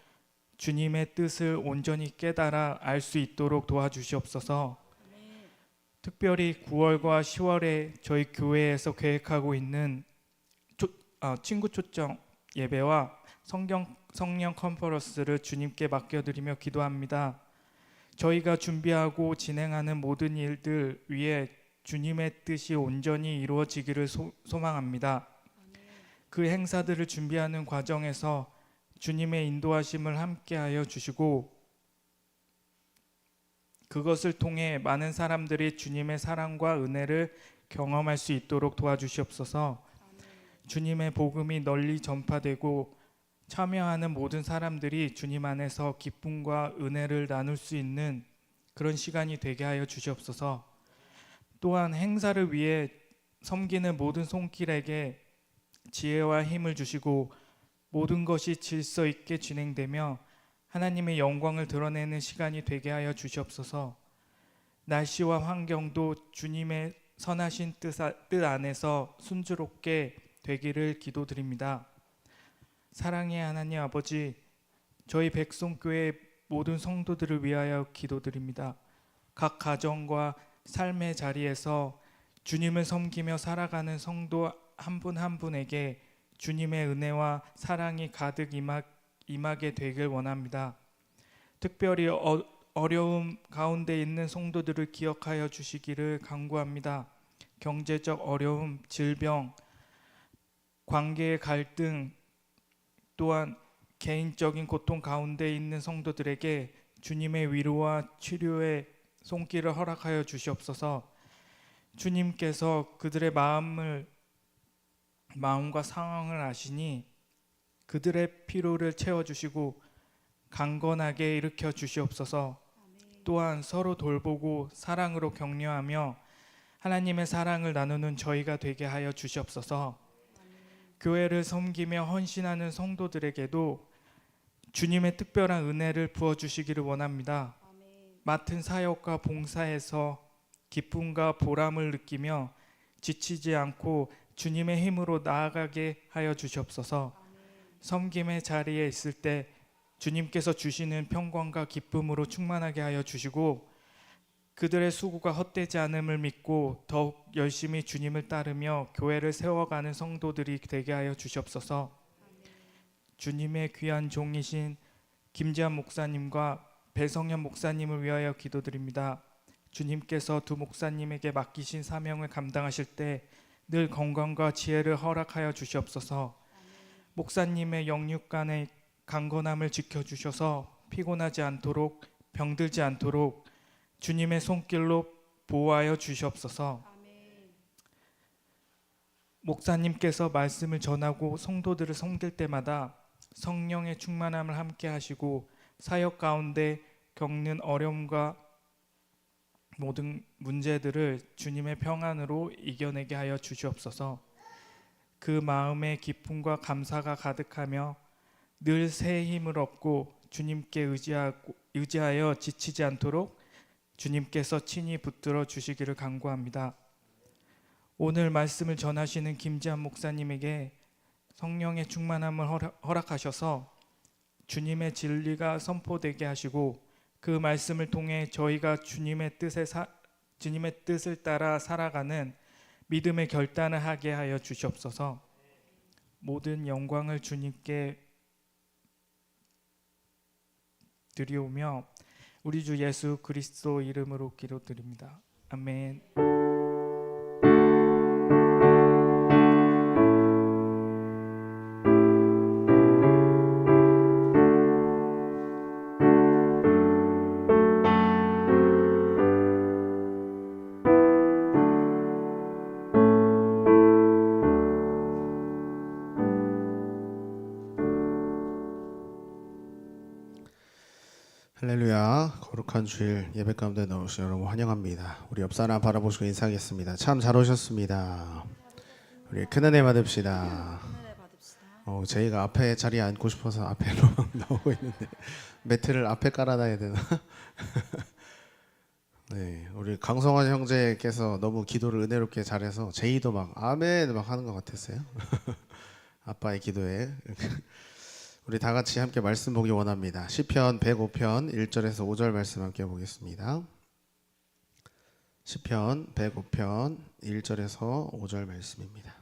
주님의 뜻을 온전히 깨달아 알 수 있도록 도와주시옵소서. 특별히 9월과 10월에 저희 교회에서 계획하고 있는 친구 초청 예배와 성령 컨퍼런스를 주님께 맡겨드리며 기도합니다. 저희가 준비하고 진행하는 모든 일들 위에 주님의 뜻이 온전히 이루어지기를 소망합니다. 그 행사들을 준비하는 과정에서 주님의 인도하심을 함께하여 주시고 그것을 통해 많은 사람들이 주님의 사랑과 은혜를 경험할 수 있도록 도와주시옵소서. 주님의 복음이 널리 전파되고 참여하는 모든 사람들이 주님 안에서 기쁨과 은혜를 나눌 수 있는 그런 시간이 되게 하여 주시옵소서. 또한 행사를 위해 섬기는 모든 손길에게 지혜와 힘을 주시고 모든 것이 질서 있게 진행되며 하나님의 영광을 드러내는 시간이 되게 하여 주시옵소서. 날씨와 환경도 주님의 선하신 뜻 안에서 순조롭게 되기를 기도드립니다. 사랑의 하나님 아버지, 저희 백성교회 모든 성도들을 위하여 기도드립니다. 각 가정과 삶의 자리에서 주님을 섬기며 살아가는 성도 한 분 한 분에게 주님의 은혜와 사랑이 가득 임하게 되길 원합니다. 특별히 어려움 가운데 있는 성도들을 기억하여 주시기를 간구합니다. 경제적 어려움, 질병, 관계의 갈등, 또한 개인적인 고통 가운데 있는 성도들에게 주님의 위로와 치료의 손길을 허락하여 주시옵소서. 주님께서 그들의 마음과 상황을 아시니 그들의 피로를 채워주시고 강건하게 일으켜 주시옵소서. 또한 서로 돌보고 사랑으로 격려하며 하나님의 사랑을 나누는 저희가 되게 하여 주시옵소서. 교회를 섬기며 헌신하는 성도들에게도 주님의 특별한 은혜를 부어주시기를 원합니다. 맡은 사역과 봉사에서 기쁨과 보람을 느끼며 지치지 않고 주님의 힘으로 나아가게 하여 주시옵소서. 섬김의 자리에 있을 때 주님께서 주시는 평강과 기쁨으로 충만하게 하여 주시고 그들의 수고가 헛되지 않음을 믿고 더욱 열심히 주님을 따르며 교회를 세워가는 성도들이 되게 하여 주시옵소서. 주님의 귀한 종이신 김지한 목사님과 배성현 목사님을 위하여 기도드립니다. 주님께서 두 목사님에게 맡기신 사명을 감당하실 때 늘 건강과 지혜를 허락하여 주시옵소서. 목사님의 영육간의 강건함을 지켜주셔서 피곤하지 않도록 병들지 않도록 주님의 손길로 보호하여 주시옵소서. 목사님께서 말씀을 전하고 성도들을 섬길 때마다 성령의 충만함을 함께 하시고 사역 가운데 겪는 어려움과 모든 문제들을 주님의 평안으로 이겨내게 하여 주시옵소서. 그 마음에 기쁨과 감사가 가득하며 늘 새 힘을 얻고 주님께 의지하여 지치지 않도록 주님께서 친히 붙들어 주시기를 간구합니다. 오늘 말씀을 전하시는 김지한 목사님에게 성령의 충만함을 허락하셔서 주님의 진리가 선포되게 하시고 그 말씀을 통해 저희가 주님의 뜻을 따라 살아가는 믿음의 결단을 하게 하여 주시옵소서. 모든 영광을 주님께 드리오며 우리 주 예수 그리스도 이름으로 기도드립니다. 아멘. 할렐루야. 거룩한 주일 예배 가운데 나오신 여러분 환영합니다. 우리 옆 사람 바라보시고 인사하겠습니다. 참 잘 오셨습니다. 우리 큰 은혜 받읍시다. 저희가 앞에 자리에 앉고 싶어서 앞에로 나오고 있는데 매트를 앞에 깔아놔야 되나? 네, 우리 강성환 형제께서 너무 기도를 은혜롭게 잘해서 제이도 막 아멘 막 하는 것 같았어요. 아빠의 기도에. 우리 다 같이 함께 말씀 보기 원합니다. 시편 105편 1절에서 5절 말씀 함께 보겠습니다. 시편 105편 1절에서 5절 말씀입니다.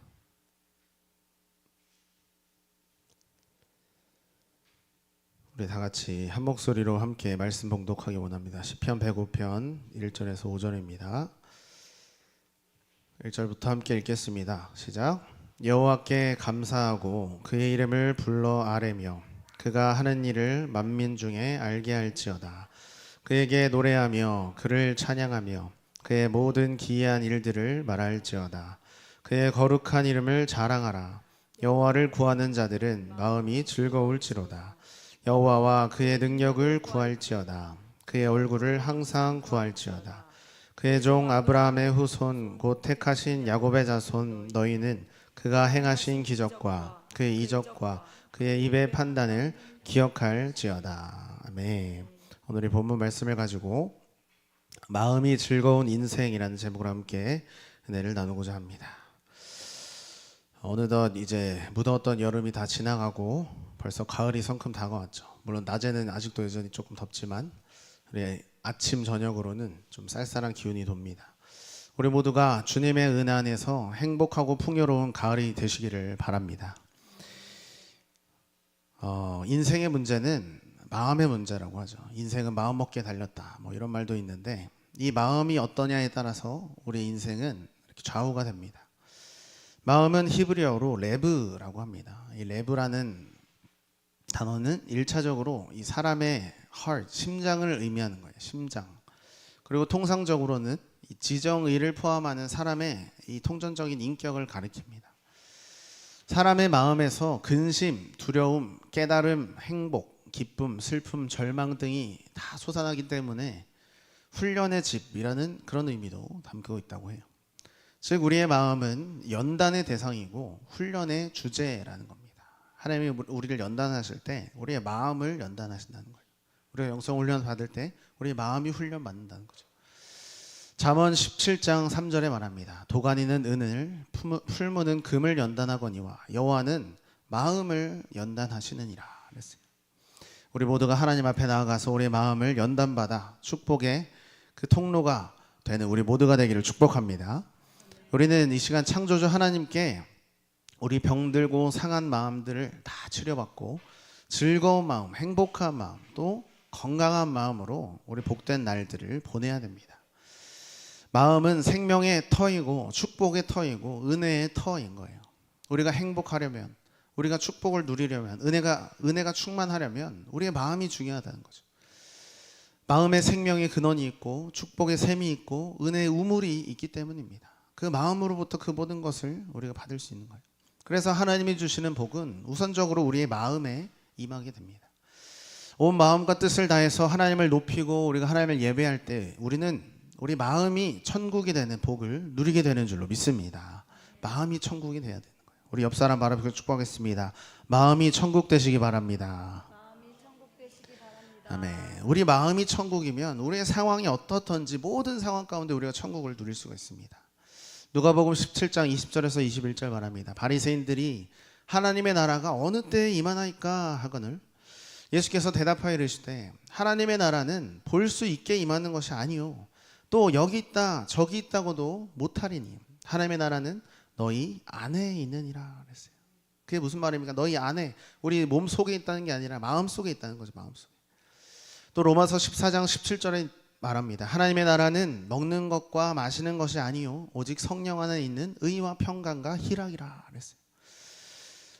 우리 다 같이 한 목소리로 함께 말씀 봉독하기 원합니다. 시편 105편 1절에서 5절입니다. 1절부터 함께 읽겠습니다. 시작. 여호와께 감사하고 그의 이름을 불러 아뢰며 그가 하는 일을 만민 중에 알게 할지어다. 그에게 노래하며 그를 찬양하며 그의 모든 기이한 일들을 말할지어다. 그의 거룩한 이름을 자랑하라. 여호와를 구하는 자들은 마음이 즐거울지로다. 여호와와 그의 능력을 구할지어다. 그의 얼굴을 항상 구할지어다. 그의 종 아브라함의 후손 곧 택하신 야곱의 자손 너희는 그가 행하신 기적과 그의 이적과 그의 입의 판단을 기억할지어다. 아멘. 오늘 이 본문 말씀을 가지고 마음이 즐거운 인생이라는 제목으로 함께 은혜를 나누고자 합니다. 어느덧 이제 무더웠던 여름이 다 지나가고 벌써 가을이 성큼 다가왔죠. 물론 낮에는 아직도 여전히 조금 덥지만 우리 아침 저녁으로는 좀 쌀쌀한 기운이 돕니다. 우리 모두가 주님의 은혜 안에서 행복하고 풍요로운 가을이 되시기를 바랍니다. 인생의 문제는 마음의 문제라고 하죠. 인생은 마음 먹기에 달렸다. 뭐 이런 말도 있는데 이 마음이 어떠냐에 따라서 우리 인생은 이렇게 좌우가 됩니다. 마음은 히브리어로 레브라고 합니다. 이 레브라는 단어는 1차적으로 이 사람의 heart, 심장을 의미하는 거예요. 심장. 그리고 통상적으로는 이 지정의를 포함하는 사람의 이 통전적인 인격을 가리킵니다. 사람의 마음에서 근심, 두려움, 깨달음, 행복, 기쁨, 슬픔, 절망 등이 다 솟아나기 때문에 훈련의 집이라는 그런 의미도 담고 있다고 해요. 즉 우리의 마음은 연단의 대상이고 훈련의 주제라는 겁니다. 하나님이 우리를 연단하실 때 우리의 마음을 연단하신다는 거예요. 우리가 영성 훈련 받을 때 우리의 마음이 훈련 받는다는 거죠. 잠언 17장 3절에 말합니다. 도가니는 은을, 풀무는 금을 연단하거니와 여호와는 마음을 연단하시느니라 그랬어요. 우리 모두가 하나님 앞에 나아가서 우리의 마음을 연단받아 축복의 그 통로가 되는 우리 모두가 되기를 축복합니다. 우리는 이 시간 창조주 하나님께 우리 병들고 상한 마음들을 다 치료받고 즐거운 마음, 행복한 마음, 또 건강한 마음으로 우리 복된 날들을 보내야 됩니다. 마음은 생명의 터이고 축복의 터이고 은혜의 터인 거예요. 우리가 행복하려면, 우리가 축복을 누리려면, 은혜가 충만하려면 우리의 마음이 중요하다는 거죠. 마음의 생명의 근원이 있고 축복의 샘이 있고 은혜의 우물이 있기 때문입니다. 그 마음으로부터 그 모든 것을 우리가 받을 수 있는 거예요. 그래서 하나님이 주시는 복은 우선적으로 우리의 마음에 임하게 됩니다. 온 마음과 뜻을 다해서 하나님을 높이고 우리가 하나님을 예배할 때 우리는 우리 마음이 천국이 되는 복을 누리게 되는 줄로 믿습니다. 마음이 천국이 돼야 되는 거예요. 우리 옆 사람 바라보고 축복하겠습니다. 마음이 천국 되시기 바랍니다. 아멘. 우리 마음이 천국이면 우리의 상황이 어떻든지 모든 상황 가운데 우리가 천국을 누릴 수가 있습니다. 누가복음 17장 20절에서 21절 말합니다. 바리새인들이 하나님의 나라가 어느 때에 임하나이까 하거늘 예수께서 대답하여 이르시되 하나님의 나라는 볼 수 있게 임하는 것이 아니요 또 여기 있다 저기 있다고도 못하리니 하나님의 나라는 너희 안에 있느니라 그랬어요. 그게 무슨 말입니까? 너희 안에, 우리 몸 속에 있다는 게 아니라 마음 속에 있다는 거죠. 마음 속에. 또 로마서 14장 17절에 말합니다. 하나님의 나라는 먹는 것과 마시는 것이 아니요 오직 성령 안에 있는 의와 평강과 희락이라 그랬어요.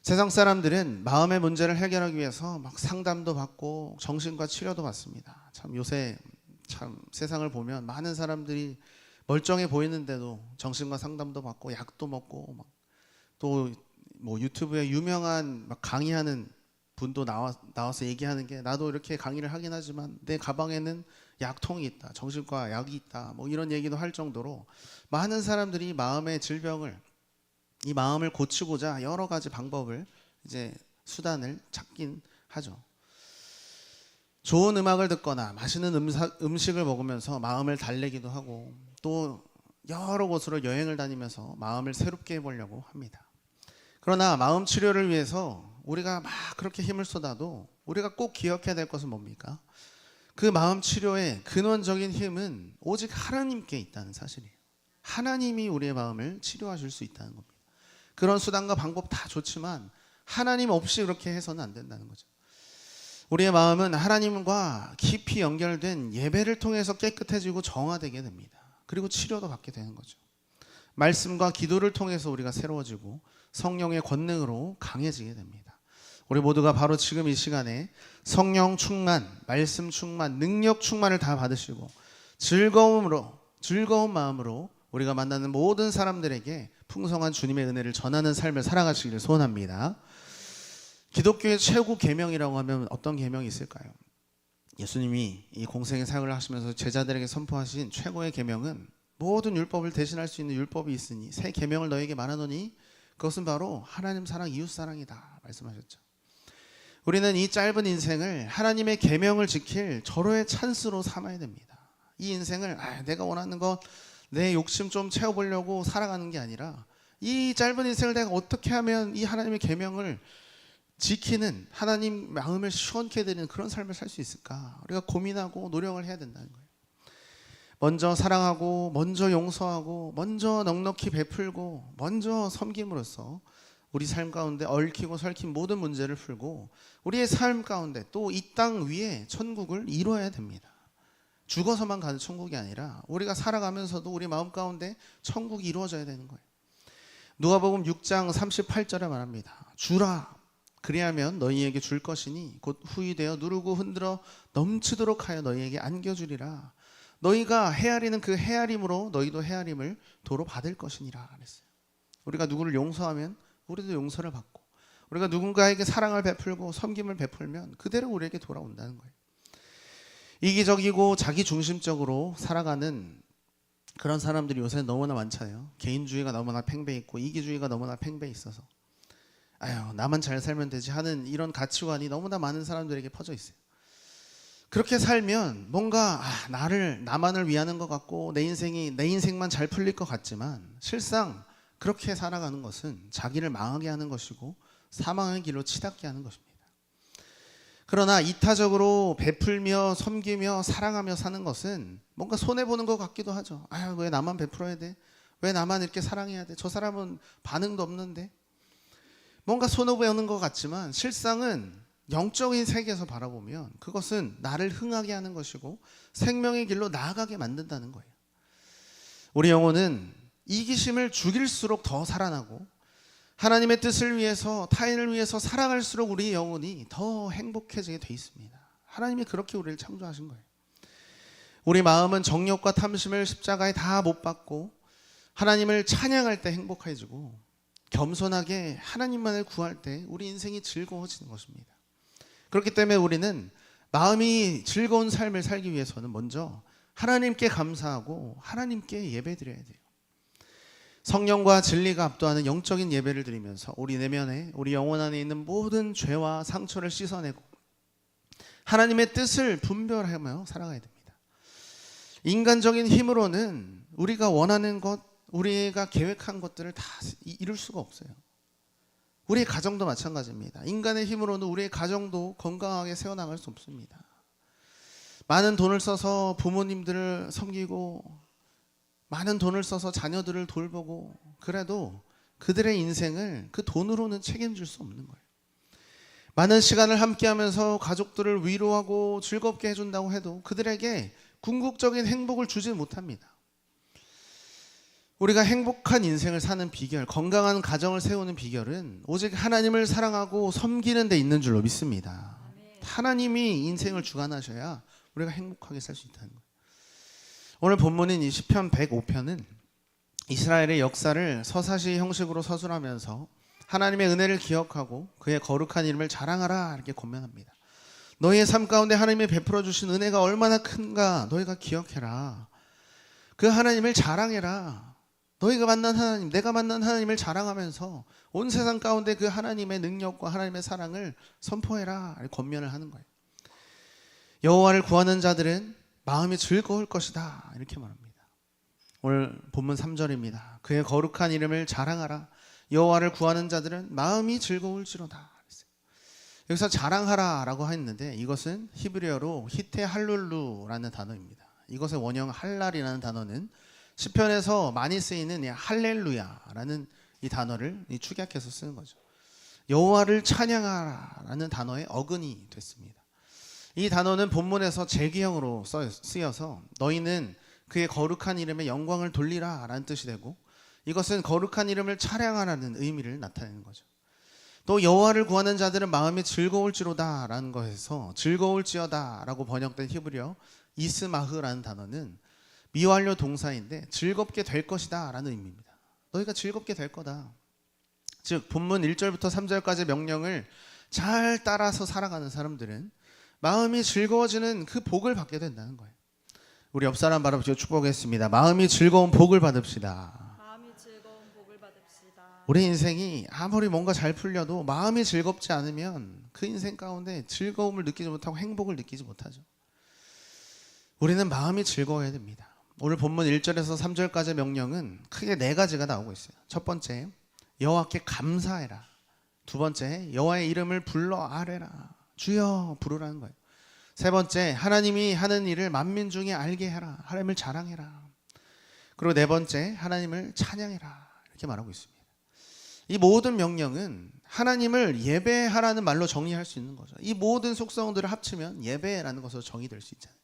세상 사람들은 마음의 문제를 해결하기 위해서 막 상담도 받고 정신과 치료도 받습니다. 참 요새 참 세상을 보면 많은 사람들이 멀쩡해 보이는데도 정신과 상담도 받고 약도 먹고 또 뭐 유튜브에 유명한 막 강의하는 분도 나와서 얘기하는 게, 나도 이렇게 강의를 하긴 하지만 내 가방에는 약통이 있다, 정신과 약이 있다, 뭐 이런 얘기도 할 정도로 많은 사람들이 마음의 질병을, 이 마음을 고치고자 여러 가지 방법을, 이제 수단을 찾긴 하죠. 좋은 음악을 듣거나 맛있는 음식을 먹으면서 마음을 달래기도 하고, 또 여러 곳으로 여행을 다니면서 마음을 새롭게 해보려고 합니다. 그러나 마음 치료를 위해서 우리가 막 그렇게 힘을 쏟아도 우리가 꼭 기억해야 될 것은 뭡니까? 그 마음 치료의 근원적인 힘은 오직 하나님께 있다는 사실이에요. 하나님이 우리의 마음을 치료하실 수 있다는 겁니다. 그런 수단과 방법 다 좋지만 하나님 없이 그렇게 해서는 안 된다는 거죠. 우리의 마음은 하나님과 깊이 연결된 예배를 통해서 깨끗해지고 정화되게 됩니다. 그리고 치료도 받게 되는 거죠. 말씀과 기도를 통해서 우리가 새로워지고 성령의 권능으로 강해지게 됩니다. 우리 모두가 바로 지금 이 시간에 성령 충만, 말씀 충만, 능력 충만을 다 받으시고 즐거운 마음으로 우리가 만나는 모든 사람들에게 풍성한 주님의 은혜를 전하는 삶을 살아가시기를 소원합니다. 기독교의 최고 계명이라고 하면 어떤 계명이 있을까요? 예수님이 이 공생의 사역을 하시면서 제자들에게 선포하신 최고의 계명은, 모든 율법을 대신할 수 있는 율법이 있으니 새 계명을 너에게 말하노니 그것은 바로 하나님 사랑, 이웃 사랑이다 말씀하셨죠. 우리는 이 짧은 인생을 하나님의 계명을 지킬 절호의 찬스로 삼아야 됩니다. 이 인생을 내가 원하는 것, 내 욕심 좀 채워보려고 살아가는 게 아니라, 이 짧은 인생을 내가 어떻게 하면 이 하나님의 계명을 지키는, 하나님 마음을 시원케 해드리는 그런 삶을 살 수 있을까? 우리가 고민하고 노력을 해야 된다는 거예요. 먼저 사랑하고, 먼저 용서하고, 먼저 넉넉히 베풀고, 먼저 섬김으로써 우리 삶 가운데 얽히고 설킨 모든 문제를 풀고, 우리의 삶 가운데 또 이 땅 위에 천국을 이루어야 됩니다. 죽어서만 가는 천국이 아니라 우리가 살아가면서도 우리 마음 가운데 천국이 이루어져야 되는 거예요. 누가복음 6장 38절에 말합니다. 주라, 그리하면 너희에게 줄 것이니 곧 후히되어 누르고 흔들어 넘치도록 하여 너희에게 안겨주리라. 너희가 헤아리는 그 헤아림으로 너희도 헤아림을 도로 받을 것이니라 그랬어요. 우리가 누구를 용서하면 우리도 용서를 받고, 우리가 누군가에게 사랑을 베풀고 섬김을 베풀면 그대로 우리에게 돌아온다는 거예요. 이기적이고 자기중심적으로 살아가는 그런 사람들이 요새 너무나 많잖아요. 개인주의가 너무나 팽배해 있고 이기주의가 너무나 팽배해 있어서 나만 잘 살면 되지 하는 이런 가치관이 너무나 많은 사람들에게 퍼져 있어요. 그렇게 살면 뭔가 나만을 위하는 것 같고 내 인생만 잘 풀릴 것 같지만, 실상 그렇게 살아가는 것은 자기를 망하게 하는 것이고 사망의 길로 치닫게 하는 것입니다. 그러나 이타적으로 베풀며 섬기며 사랑하며 사는 것은 뭔가 손해보는 것 같기도 하죠. 왜 나만 베풀어야 돼? 왜 나만 이렇게 사랑해야 돼? 저 사람은 반응도 없는데? 뭔가 손해보는 것 같지만 실상은 영적인 세계에서 바라보면 그것은 나를 흥하게 하는 것이고 생명의 길로 나아가게 만든다는 거예요. 우리 영혼은 이기심을 죽일수록 더 살아나고, 하나님의 뜻을 위해서, 타인을 위해서 살아갈수록 우리 영혼이 더 행복해지게 돼 있습니다. 하나님이 그렇게 우리를 창조하신 거예요. 우리 마음은 정욕과 탐심을 십자가에 다 못 박고 하나님을 찬양할 때 행복해지고, 겸손하게 하나님만을 구할 때 우리 인생이 즐거워지는 것입니다. 그렇기 때문에 우리는 마음이 즐거운 삶을 살기 위해서는 먼저 하나님께 감사하고 하나님께 예배드려야 돼요. 성령과 진리가 압도하는 영적인 예배를 드리면서 우리 내면에, 우리 영혼 안에 있는 모든 죄와 상처를 씻어내고 하나님의 뜻을 분별하며 살아가야 됩니다. 인간적인 힘으로는 우리가 원하는 것, 우리가 계획한 것들을 다 이룰 수가 없어요. 우리의 가정도 마찬가지입니다. 인간의 힘으로는 우리의 가정도 건강하게 세워나갈 수 없습니다. 많은 돈을 써서 부모님들을 섬기고 많은 돈을 써서 자녀들을 돌보고, 그래도 그들의 인생을 그 돈으로는 책임질 수 없는 거예요. 많은 시간을 함께하면서 가족들을 위로하고 즐겁게 해준다고 해도 그들에게 궁극적인 행복을 주지 못합니다. 우리가 행복한 인생을 사는 비결, 건강한 가정을 세우는 비결은 오직 하나님을 사랑하고 섬기는 데 있는 줄로 믿습니다. 하나님이 인생을 주관하셔야 우리가 행복하게 살 수 있다는 거예요. 오늘 본문인 이 시편 105편은 이스라엘의 역사를 서사시 형식으로 서술하면서 하나님의 은혜를 기억하고 그의 거룩한 이름을 자랑하라 이렇게 권면합니다. 너희의 삶 가운데 하나님이 베풀어 주신 은혜가 얼마나 큰가 너희가 기억해라. 그 하나님을 자랑해라. 너희가 만난 하나님, 내가 만난 하나님을 자랑하면서 온 세상 가운데 그 하나님의 능력과 하나님의 사랑을 선포해라 이렇게 권면을 하는 거예요. 여호와를 구하는 자들은 마음이 즐거울 것이다 이렇게 말합니다. 오늘 본문 3절입니다. 그의 거룩한 이름을 자랑하라. 여호와를 구하는 자들은 마음이 즐거울지로다. 여기서 자랑하라 라고 했는데 이것은 히브리어로 히테 할룰루라는 단어입니다. 이것의 원형 할랄이라는 단어는 시편에서 많이 쓰이는 할렐루야라는 이 단어를 축약해서 쓰는 거죠. 여호와를 찬양하라라는 단어의 어근이 됐습니다. 이 단어는 본문에서 재기형으로 쓰여서 너희는 그의 거룩한 이름에 영광을 돌리라 라는 뜻이 되고 이것은 거룩한 이름을 찬양하라는 의미를 나타내는 거죠. 또 여호와를 구하는 자들은 마음이 즐거울지로다 라는 것에서 즐거울지어다 라고 번역된 히브리어 이스마흐라는 단어는 미완료 동사인데 즐겁게 될 것이다 라는 의미입니다. 너희가 즐겁게 될 거다. 즉 본문 1절부터 3절까지의 명령을 잘 따라서 살아가는 사람들은 마음이 즐거워지는 그 복을 받게 된다는 거예요. 우리 옆 사람 바라보시고 축복했습니다. 마음이 즐거운 복을 받읍시다. 마음이 즐거운 복을 받읍시다. 우리 인생이 아무리 뭔가 잘 풀려도 마음이 즐겁지 않으면 그 인생 가운데 즐거움을 느끼지 못하고 행복을 느끼지 못하죠. 우리는 마음이 즐거워야 됩니다. 오늘 본문 1절에서 3절까지의 명령은 크게 4가지가 나오고 있어요. 첫 번째, 여호와께 감사해라. 두 번째, 여호와의 이름을 불러 아뢰라. 주여 부르라는 거예요. 세 번째, 하나님이 하는 일을 만민 중에 알게 해라. 하나님을 자랑해라. 그리고 네 번째, 하나님을 찬양해라. 이렇게 말하고 있습니다. 이 모든 명령은 하나님을 예배하라는 말로 정리할 수 있는 거죠. 이 모든 속성들을 합치면 예배라는 것으로 정의될 수 있잖아요.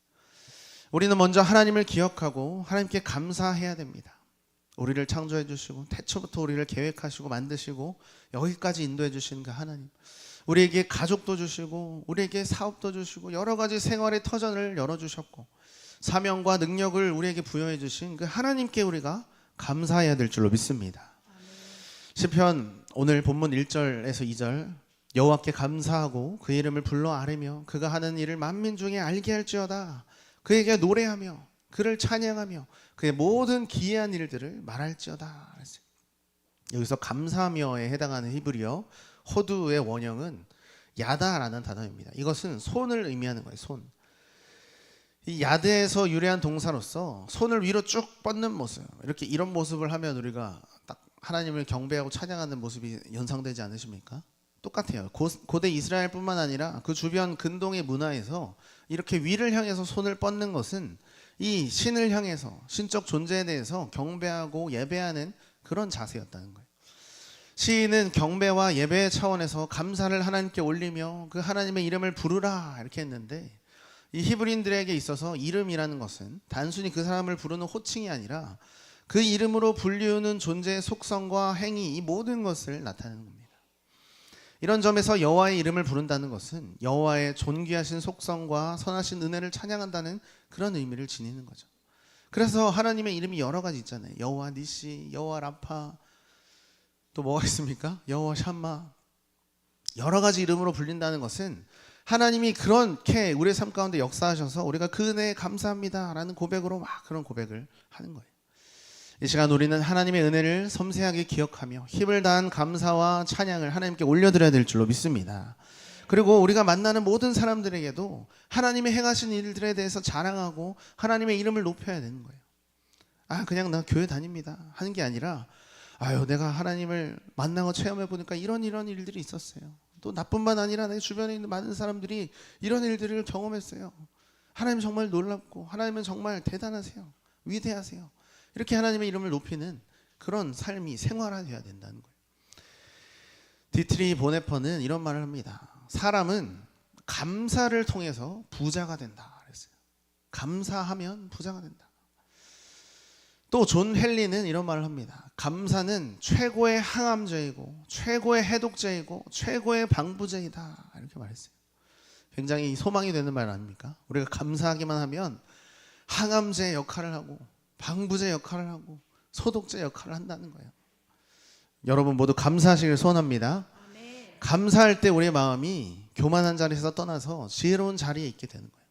우리는 먼저 하나님을 기억하고 하나님께 감사해야 됩니다. 우리를 창조해 주시고 태초부터 우리를 계획하시고 만드시고 여기까지 인도해 주신 그 하나님, 우리에게 가족도 주시고 우리에게 사업도 주시고 여러 가지 생활의 터전을 열어주셨고 사명과 능력을 우리에게 부여해 주신 그 하나님께 우리가 감사해야 될 줄로 믿습니다. 시편 오늘 본문 1절에서 2절 여호와께 감사하고 그 이름을 불러 아뢰며 그가 하는 일을 만민 중에 알게 할지어다. 그에게 노래하며 그를 찬양하며 그의 모든 기이한 일들을 말할지어다. 여기서 감사하며에 해당하는 히브리어 호두의 원형은 야다라는 단어입니다. 이것은 손을 의미하는 거예요. 손. 이 야드에서 유래한 동사로서 손을 위로 쭉 뻗는 모습. 이렇게 이런 모습을 하면 우리가 딱 하나님을 경배하고 찬양하는 모습이 연상되지 않으십니까? 똑같아요. 고대 이스라엘뿐만 아니라 그 주변 근동의 문화에서 이렇게 위를 향해서 손을 뻗는 것은 이 신을 향해서 신적 존재에 대해서 경배하고 예배하는 그런 자세였다는 거예요. 시인은 경배와 예배의 차원에서 감사를 하나님께 올리며 그 하나님의 이름을 부르라 이렇게 했는데 이 히브리인들에게 있어서 이름이라는 것은 단순히 그 사람을 부르는 호칭이 아니라 그 이름으로 불리우는 존재의 속성과 행위 이 모든 것을 나타내는 겁니다. 이런 점에서 여호와의 이름을 부른다는 것은 여호와의 존귀하신 속성과 선하신 은혜를 찬양한다는 그런 의미를 지니는 거죠. 그래서 하나님의 이름이 여러 가지 있잖아요. 여호와 니시, 여호와 라파, 또 뭐가 있습니까? 여호와 샴마. 여러 가지 이름으로 불린다는 것은 하나님이 그렇게 우리의 삶 가운데 역사하셔서 우리가 그 은혜에 감사합니다 라는 고백으로 막 그런 고백을 하는 거예요. 이 시간 우리는 하나님의 은혜를 섬세하게 기억하며 힘을 다한 감사와 찬양을 하나님께 올려드려야 될 줄로 믿습니다. 그리고 우리가 만나는 모든 사람들에게도 하나님의 행하신 일들에 대해서 자랑하고 하나님의 이름을 높여야 되는 거예요. 아 그냥 나 교회 다닙니다 하는 게 아니라 아유 내가 하나님을 만나고 체험해 보니까 이런 일들이 있었어요. 또 나뿐만 아니라 내 주변에 있는 많은 사람들이 이런 일들을 경험했어요. 하나님 정말 놀랍고 하나님은 정말 대단하세요. 위대하세요. 이렇게 하나님의 이름을 높이는 그런 삶이 생활화되어야 된다는 거예요. 디트리 보네퍼는 이런 말을 합니다. 사람은 감사를 통해서 부자가 된다 그랬어요. 감사하면 부자가 된다. 또 존 헨리는 이런 말을 합니다. 감사는 최고의 항암제이고 최고의 해독제이고 최고의 방부제이다 이렇게 말했어요. 굉장히 소망이 되는 말 아닙니까? 우리가 감사하기만 하면 항암제 역할을 하고 방부제 역할을 하고 소독제 역할을 한다는 거예요. 여러분 모두 감사하시길 소원합니다. 감사할 때 우리의 마음이 교만한 자리에서 떠나서 지혜로운 자리에 있게 되는 거예요.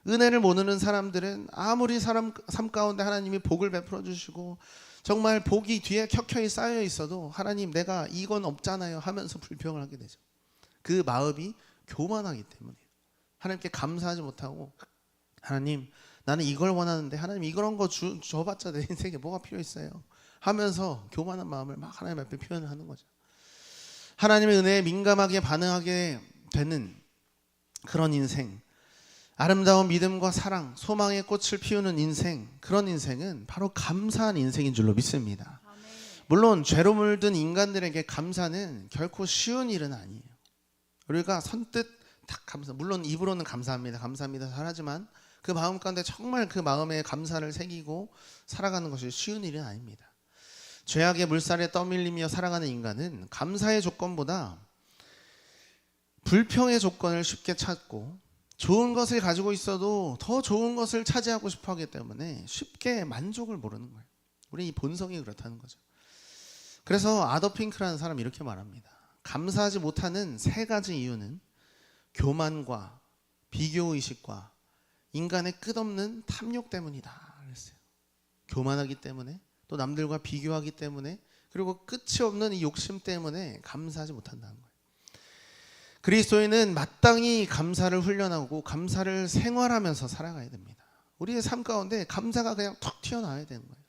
은혜를 모르는 사람들은 아무리 삶 가운데 하나님이 복을 베풀어 주시고 정말 복이 뒤에 켜켜이 쌓여 있어도 하나님 내가 이건 없잖아요 하면서 불평을 하게 되죠. 그 마음이 교만하기 때문이에요. 하나님께 감사하지 못하고 하나님 나는 이걸 원하는데 하나님 이런 거 줘봤자 내 인생에 뭐가 필요 있어요 하면서 교만한 마음을 막 하나님 앞에 표현을 하는 거죠. 하나님의 은혜에 민감하게 반응하게 되는 그런 인생, 아름다운 믿음과 사랑, 소망의 꽃을 피우는 인생, 그런 인생은 바로 감사한 인생인 줄로 믿습니다. 물론 죄로 물든 인간들에게 감사는 결코 쉬운 일은 아니에요. 우리가 선뜻 딱 감사, 물론 입으로는 감사합니다 감사합니다 잘하지만 그 마음 가운데 정말 그 마음에 감사를 새기고 살아가는 것이 쉬운 일은 아닙니다. 죄악의 물살에 떠밀리며 살아가는 인간은 감사의 조건보다 불평의 조건을 쉽게 찾고 좋은 것을 가지고 있어도 더 좋은 것을 차지하고 싶어 하기 때문에 쉽게 만족을 모르는 거예요. 우리 이 본성이 그렇다는 거죠. 그래서 아더 핑크라는 사람이 이렇게 말합니다. 감사하지 못하는 세 가지 이유는 교만과 비교의식과 인간의 끝없는 탐욕 때문이다 그랬어요. 교만하기 때문에 또 남들과 비교하기 때문에 그리고 끝이 없는 이 욕심 때문에 감사하지 못한다는 거예요. 그리스도인은 마땅히 감사를 훈련하고 감사를 생활하면서 살아가야 됩니다. 우리의 삶 가운데 감사가 그냥 턱 튀어나와야 되는 거예요.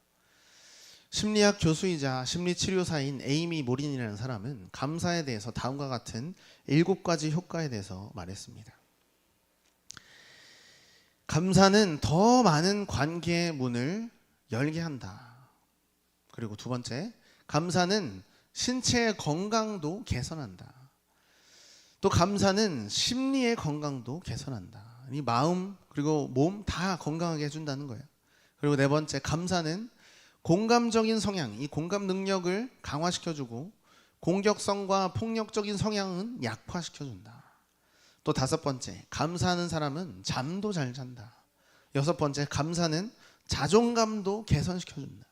심리학 교수이자 심리치료사인 에이미 모린이라는 사람은 감사에 대해서 다음과 같은 7가지 효과에 대해서 말했습니다. 감사는 더 많은 관계의 문을 열게 한다. 그리고 두 번째, 감사는 신체의 건강도 개선한다. 또 감사는 심리의 건강도 개선한다. 이 마음 그리고 몸 다 건강하게 해준다는 거예요. 그리고 네 번째, 감사는 공감적인 성향, 이 공감 능력을 강화시켜주고 공격성과 폭력적인 성향은 약화시켜준다. 또 다섯 번째, 감사하는 사람은 잠도 잘 잔다. 여섯 번째, 감사는 자존감도 개선시켜준다.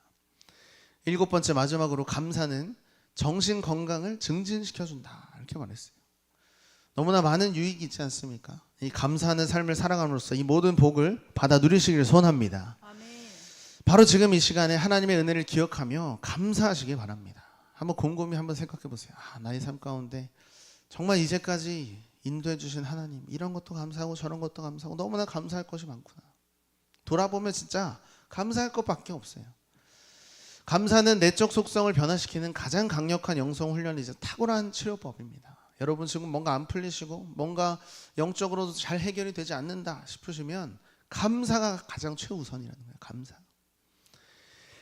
일곱 번째, 마지막으로 감사는 정신 건강을 증진시켜준다. 이렇게 말했어요. 너무나 많은 유익이 있지 않습니까? 이 감사하는 삶을 살아감으로써 이 모든 복을 받아 누리시기를 소원합니다. 바로 지금 이 시간에 하나님의 은혜를 기억하며 감사하시기 바랍니다. 한번 곰곰이 한번 생각해 보세요. 나의 삶 가운데 정말 이제까지 인도해 주신 하나님, 이런 것도 감사하고 저런 것도 감사하고 너무나 감사할 것이 많구나. 돌아보면 진짜 감사할 것밖에 없어요. 감사는 내적 속성을 변화시키는 가장 강력한 영성 훈련이자 탁월한 치료법입니다. 여러분 지금 뭔가 안 풀리시고 뭔가 영적으로도 잘 해결이 되지 않는다 싶으시면 감사가 가장 최우선이라는 거예요.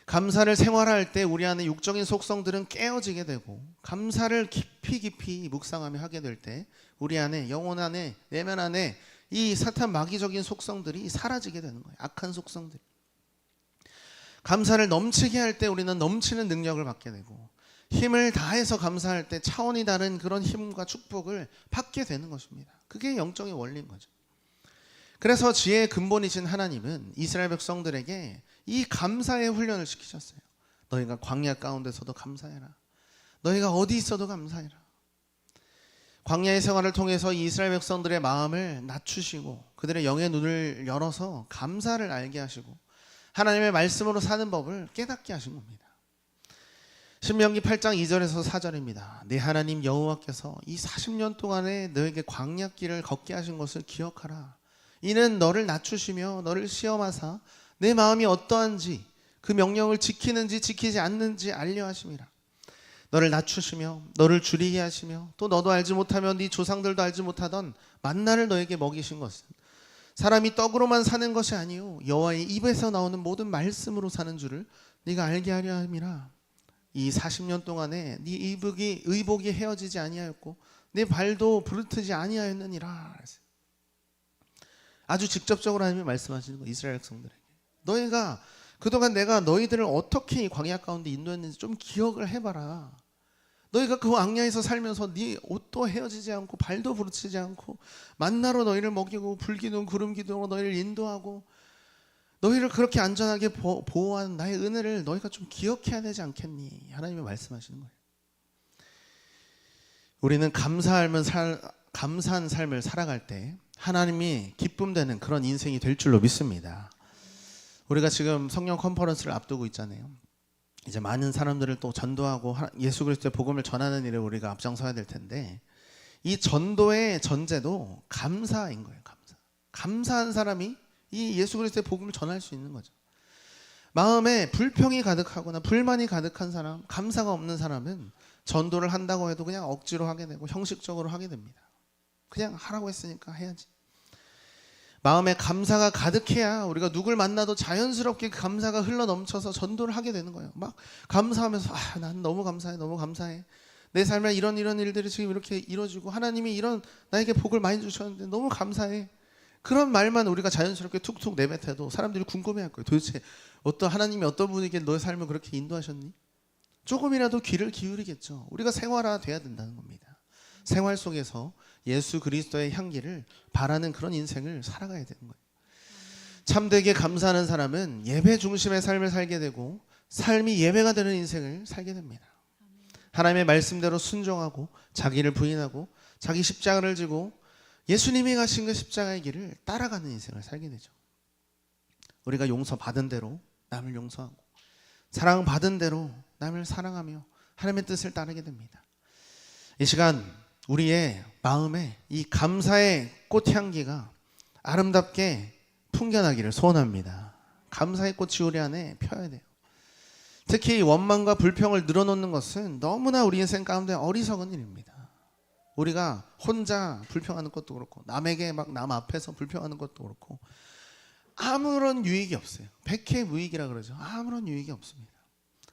감사를 생활할 때 우리 안에 육적인 속성들은 깨어지게 되고 감사를 깊이 묵상하며 하게 될 때 우리 안에 영혼 안에 내면 안에 이 사탄 마귀적인 속성들이 사라지게 되는 거예요. 악한 속성들. 감사를 넘치게 할 때 우리는 넘치는 능력을 받게 되고 힘을 다해서 감사할 때 차원이 다른 그런 힘과 축복을 받게 되는 것입니다. 그게 영적인 원리인 거죠. 그래서 지혜의 근본이신 하나님은 이스라엘 백성들에게 이 감사의 훈련을 시키셨어요. 너희가 광야 가운데서도 감사해라. 너희가 어디 있어도 감사해라. 광야의 생활을 통해서 이스라엘 백성들의 마음을 낮추시고 그들의 영의 눈을 열어서 감사를 알게 하시고 하나님의 말씀으로 사는 법을 깨닫게 하신 겁니다. 신명기 8장 2절에서 4절입니다. 내 하나님 여호와께서 이 40년 동안에 너에게 광야길을 걷게 하신 것을 기억하라. 이는 너를 낮추시며 너를 시험하사 내 마음이 어떠한지 그 명령을 지키는지 지키지 않는지 알려 하심이라. 너를 낮추시며 너를 줄이게 하시며 또 너도 알지 못하며 네 조상들도 알지 못하던 만나를 너에게 먹이신 것은 사람이 떡으로만 사는 것이 아니요 여호와의 입에서 나오는 모든 말씀으로 사는 줄을 네가 알게 하려 함이라. 이 40년 동안에 네 의복이 헤어지지 아니하였고 네 발도 부르트지 아니하였느니라. 아주 직접적으로 하나님이 말씀하시는 거 이스라엘 백성들에게. 너희가 그동안 내가 너희들을 어떻게 이 광야 가운데 인도했는지 좀 기억을 해봐라. 너희가 그 광야에서 살면서 네 옷도 헤어지지 않고 발도 부르치지 않고 만나로 너희를 먹이고 불기둥 구름기둥으로 너희를 인도하고 너희를 그렇게 안전하게 보호한 나의 은혜를 너희가 좀 기억해야 되지 않겠니? 하나님이 말씀하시는 거예요. 우리는 감사한 삶을 살아갈 때 하나님이 기쁨되는 그런 인생이 될 줄로 믿습니다. 우리가 지금 성령 컨퍼런스를 앞두고 있잖아요. 이제 많은 사람들을 또 전도하고 예수 그리스도의 복음을 전하는 일에 우리가 앞장서야 될 텐데, 이 전도의 전제도 감사인 거예요. 감사한 사람이 이 예수 그리스도의 복음을 전할 수 있는 거죠. 마음에 불평이 가득하거나 불만이 가득한 사람, 감사가 없는 사람은 전도를 한다고 해도 그냥 억지로 하게 되고 형식적으로 하게 됩니다. 그냥 하라고 했으니까 해야지. 마음에 감사가 가득해야 우리가 누굴 만나도 자연스럽게 감사가 흘러넘쳐서 전도를 하게 되는 거예요. 막 감사하면서 난 너무 감사해, 너무 감사해. 내 삶에 이런 일들이 지금 이렇게 이루어지고 하나님이 이런 나에게 복을 많이 주셨는데 너무 감사해. 그런 말만 우리가 자연스럽게 툭툭 내뱉어도 사람들이 궁금해할 거예요. 도대체 하나님이 어떤 분에게 너의 삶을 그렇게 인도하셨니? 조금이라도 귀를 기울이겠죠. 우리가 생활화돼야 된다는 겁니다. 생활 속에서 예수 그리스도의 향기를 바라는 그런 인생을 살아가야 되는 거예요. 참되게 감사하는 사람은 예배 중심의 삶을 살게 되고 삶이 예배가 되는 인생을 살게 됩니다. 하나님의 말씀대로 순종하고 자기를 부인하고 자기 십자가를 지고 예수님이 가신 그 십자가의 길을 따라가는 인생을 살게 되죠. 우리가 용서받은 대로 남을 용서하고 사랑받은 대로 남을 사랑하며 하나님의 뜻을 따르게 됩니다. 이 시간 우리의 마음에 이 감사의 꽃향기가 아름답게 풍겨나기를 소원합니다. 감사의 꽃이 우리 안에 펴야 돼요. 특히 원망과 불평을 늘어놓는 것은 너무나 우리 인생 가운데 어리석은 일입니다. 우리가 혼자 불평하는 것도 그렇고 남에게 막 남 앞에서 불평하는 것도 그렇고 아무런 유익이 없어요. 백해무익이라 그러죠. 아무런 유익이 없습니다.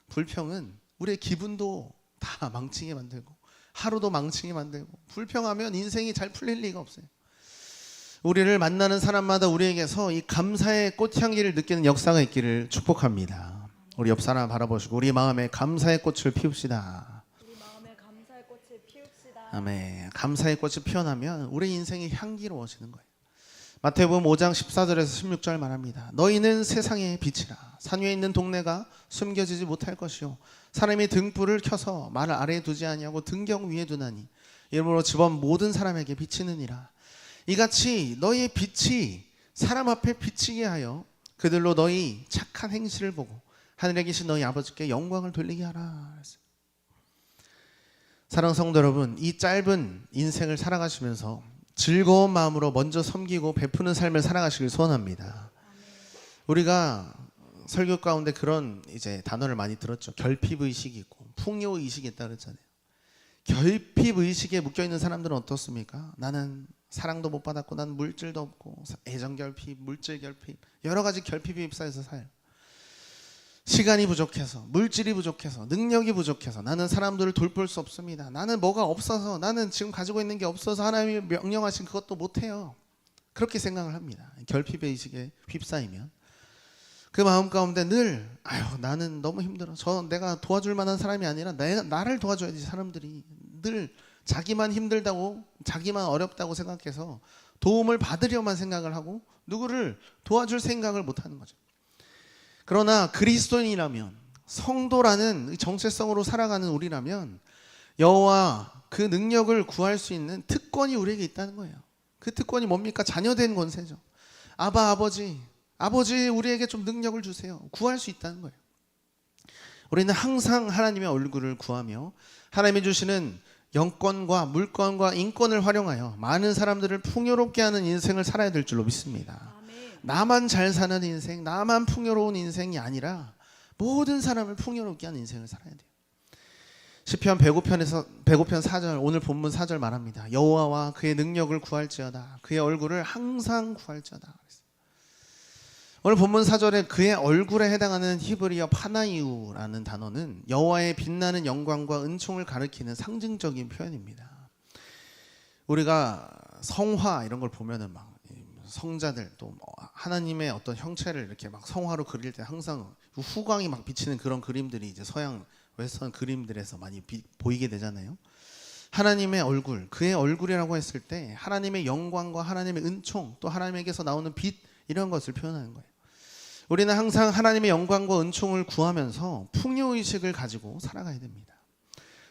불평은 우리의 기분도 다 망치게 만들고 하루도 망치게 만들고, 불평하면 인생이 잘 풀릴 리가 없어요. 우리를 만나는 사람마다 우리에게서 이 감사의 꽃향기를 느끼는 역사가 있기를 축복합니다. 우리 옆 사람 바라보시고 우리 마음에 감사의 꽃을 피웁시다. 우리 마음에 감사의 꽃을 피웁시다. 아멘. 감사의 꽃이 피어나면 우리 인생이 향기로워지는 거예요. 마태복음 5장 14절에서 16절 말합니다. 너희는 세상의 빛이라. 산 위에 있는 동네가 숨겨지지 못할 것이요 사람이 등불을 켜서 말 아래에 두지 아니하고 등경 위에 두나니 이러므로 집안 모든 사람에게 비치느니라. 이같이 너희의 빛이 사람 앞에 비치게 하여 그들로 너희 착한 행실을 보고 하늘에 계신 너희 아버지께 영광을 돌리게 하라. 사랑하는 성도 여러분, 이 짧은 인생을 살아가시면서 즐거운 마음으로 먼저 섬기고 베푸는 삶을 살아가시길 소원합니다. 우리가 설교 가운데 그런 이제 단어를 많이 들었죠. 결핍 의식이 있고 풍요 의식이 있다 그랬잖아요. 결핍 의식에 묶여 있는 사람들은 어떻습니까? 나는 사랑도 못 받았고 난 물질도 없고 애정 결핍, 물질 결핍, 여러 가지 결핍이 휩싸여서 살아요. 시간이 부족해서, 물질이 부족해서, 능력이 부족해서 나는 사람들을 돌볼 수 없습니다. 나는 뭐가 없어서, 나는 지금 가지고 있는 게 없어서 하나님이 명령하신 그것도 못해요. 그렇게 생각을 합니다. 결핍의 의식에 휩싸이면 그 마음 가운데 늘 나는 너무 힘들어. 내가 도와줄 만한 사람이 아니라 나를 도와줘야지. 사람들이 늘 자기만 힘들다고, 자기만 어렵다고 생각해서 도움을 받으려만 생각을 하고 누구를 도와줄 생각을 못하는 거죠. 그러나 그리스도인이라면, 성도라는 정체성으로 살아가는 우리라면 여호와 그 능력을 구할 수 있는 특권이 우리에게 있다는 거예요. 그 특권이 뭡니까? 자녀된 권세죠. 아버지 우리에게 좀 능력을 주세요. 구할 수 있다는 거예요. 우리는 항상 하나님의 얼굴을 구하며 하나님이 주시는 영권과 물권과 인권을 활용하여 많은 사람들을 풍요롭게 하는 인생을 살아야 될 줄로 믿습니다. 나만 잘 사는 인생, 나만 풍요로운 인생이 아니라 모든 사람을 풍요롭게 하는 인생을 살아야 돼요. 시편 105편 4절, 오늘 본문 4절 말합니다. 여호와와 그의 능력을 구할지어다. 그의 얼굴을 항상 구할지어다. 오늘 본문 4절에 그의 얼굴에 해당하는 히브리어 파나이우라는 단어는 여호와의 빛나는 영광과 은총을 가리키는 상징적인 표현입니다. 우리가 성화 이런 걸 보면은 막 성자들 또 하나님의 어떤 형체를 이렇게 막 성화로 그릴 때 항상 후광이 막 비치는 그런 그림들이 이제 서양 웨스턴 그림들에서 많이 보이게 되잖아요. 하나님의 얼굴, 그의 얼굴이라고 했을 때 하나님의 영광과 하나님의 은총, 또 하나님에게서 나오는 빛, 이런 것을 표현하는 거예요. 우리는 항상 하나님의 영광과 은총을 구하면서 풍요의식을 가지고 살아가야 됩니다.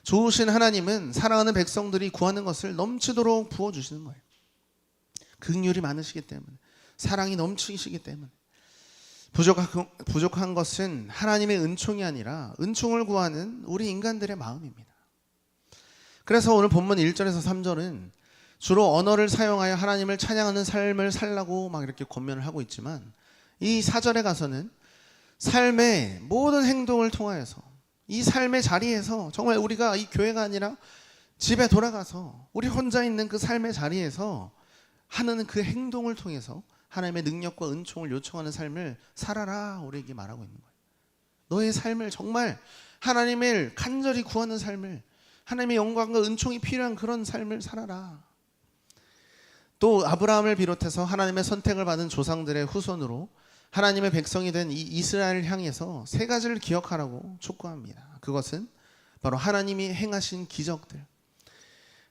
좋으신 하나님은 사랑하는 백성들이 구하는 것을 넘치도록 부어주시는 거예요. 긍휼이 많으시기 때문에, 사랑이 넘치시기 때문에. 부족한 것은 하나님의 은총이 아니라 은총을 구하는 우리 인간들의 마음입니다. 그래서 오늘 본문 1절에서 3절은 주로 언어를 사용하여 하나님을 찬양하는 삶을 살라고 막 이렇게 권면을 하고 있지만, 이 4절에 가서는 삶의 모든 행동을 통하여서, 이 삶의 자리에서, 정말 우리가 이 교회가 아니라 집에 돌아가서 우리 혼자 있는 그 삶의 자리에서 하는 그 행동을 통해서 하나님의 능력과 은총을 요청하는 삶을 살아라, 우리에게 말하고 있는 거예요. 너의 삶을 정말 하나님을 간절히 구하는 삶을, 하나님의 영광과 은총이 필요한 그런 삶을 살아라. 또 아브라함을 비롯해서 하나님의 선택을 받은 조상들의 후손으로 하나님의 백성이 된 이 이스라엘을 향해서 세 가지를 기억하라고 촉구합니다. 그것은 바로 하나님이 행하신 기적들,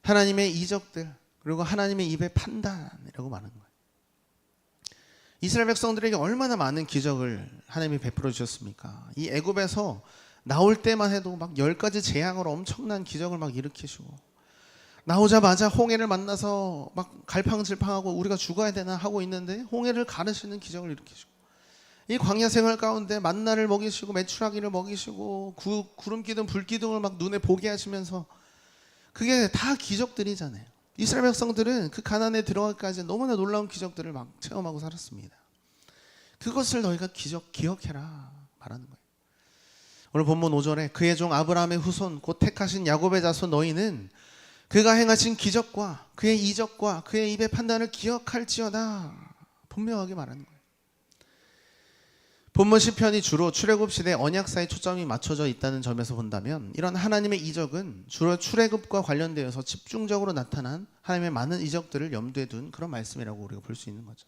하나님의 이적들, 그리고 하나님의 입의 판단이라고 말하는 거예요. 이스라엘 백성들에게 얼마나 많은 기적을 하나님이 베풀어 주셨습니까? 이 애굽에서 나올 때만 해도 막 10가지 재앙으로 엄청난 기적을 막 일으키시고, 나오자마자 홍해를 만나서 막 갈팡질팡하고 우리가 죽어야 되나 하고 있는데 홍해를 가르시는 기적을 일으키시고, 이 광야 생활 가운데 만나를 먹이시고 메추라기를 먹이시고 구름 기둥 불 기둥을 막 눈에 보게 하시면서, 그게 다 기적들이잖아요. 이스라엘 백성들은 그 가나안에 들어가기까지 너무나 놀라운 기적들을 막 체험하고 살았습니다. 그것을 너희가 기억해라 말하는 거예요. 오늘 본문 5절에 그의 종 아브라함의 후손 곧 택하신 야곱의 자손 너희는 그가 행하신 기적과 그의 이적과 그의 입의 판단을 기억할지어다 분명하게 말하는 거예요. 본문 시편이 주로 출애굽 시대 언약사에 초점이 맞춰져 있다는 점에서 본다면, 이런 하나님의 이적은 주로 출애굽과 관련되어서 집중적으로 나타난 하나님의 많은 이적들을 염두에 둔 그런 말씀이라고 우리가 볼 수 있는 거죠.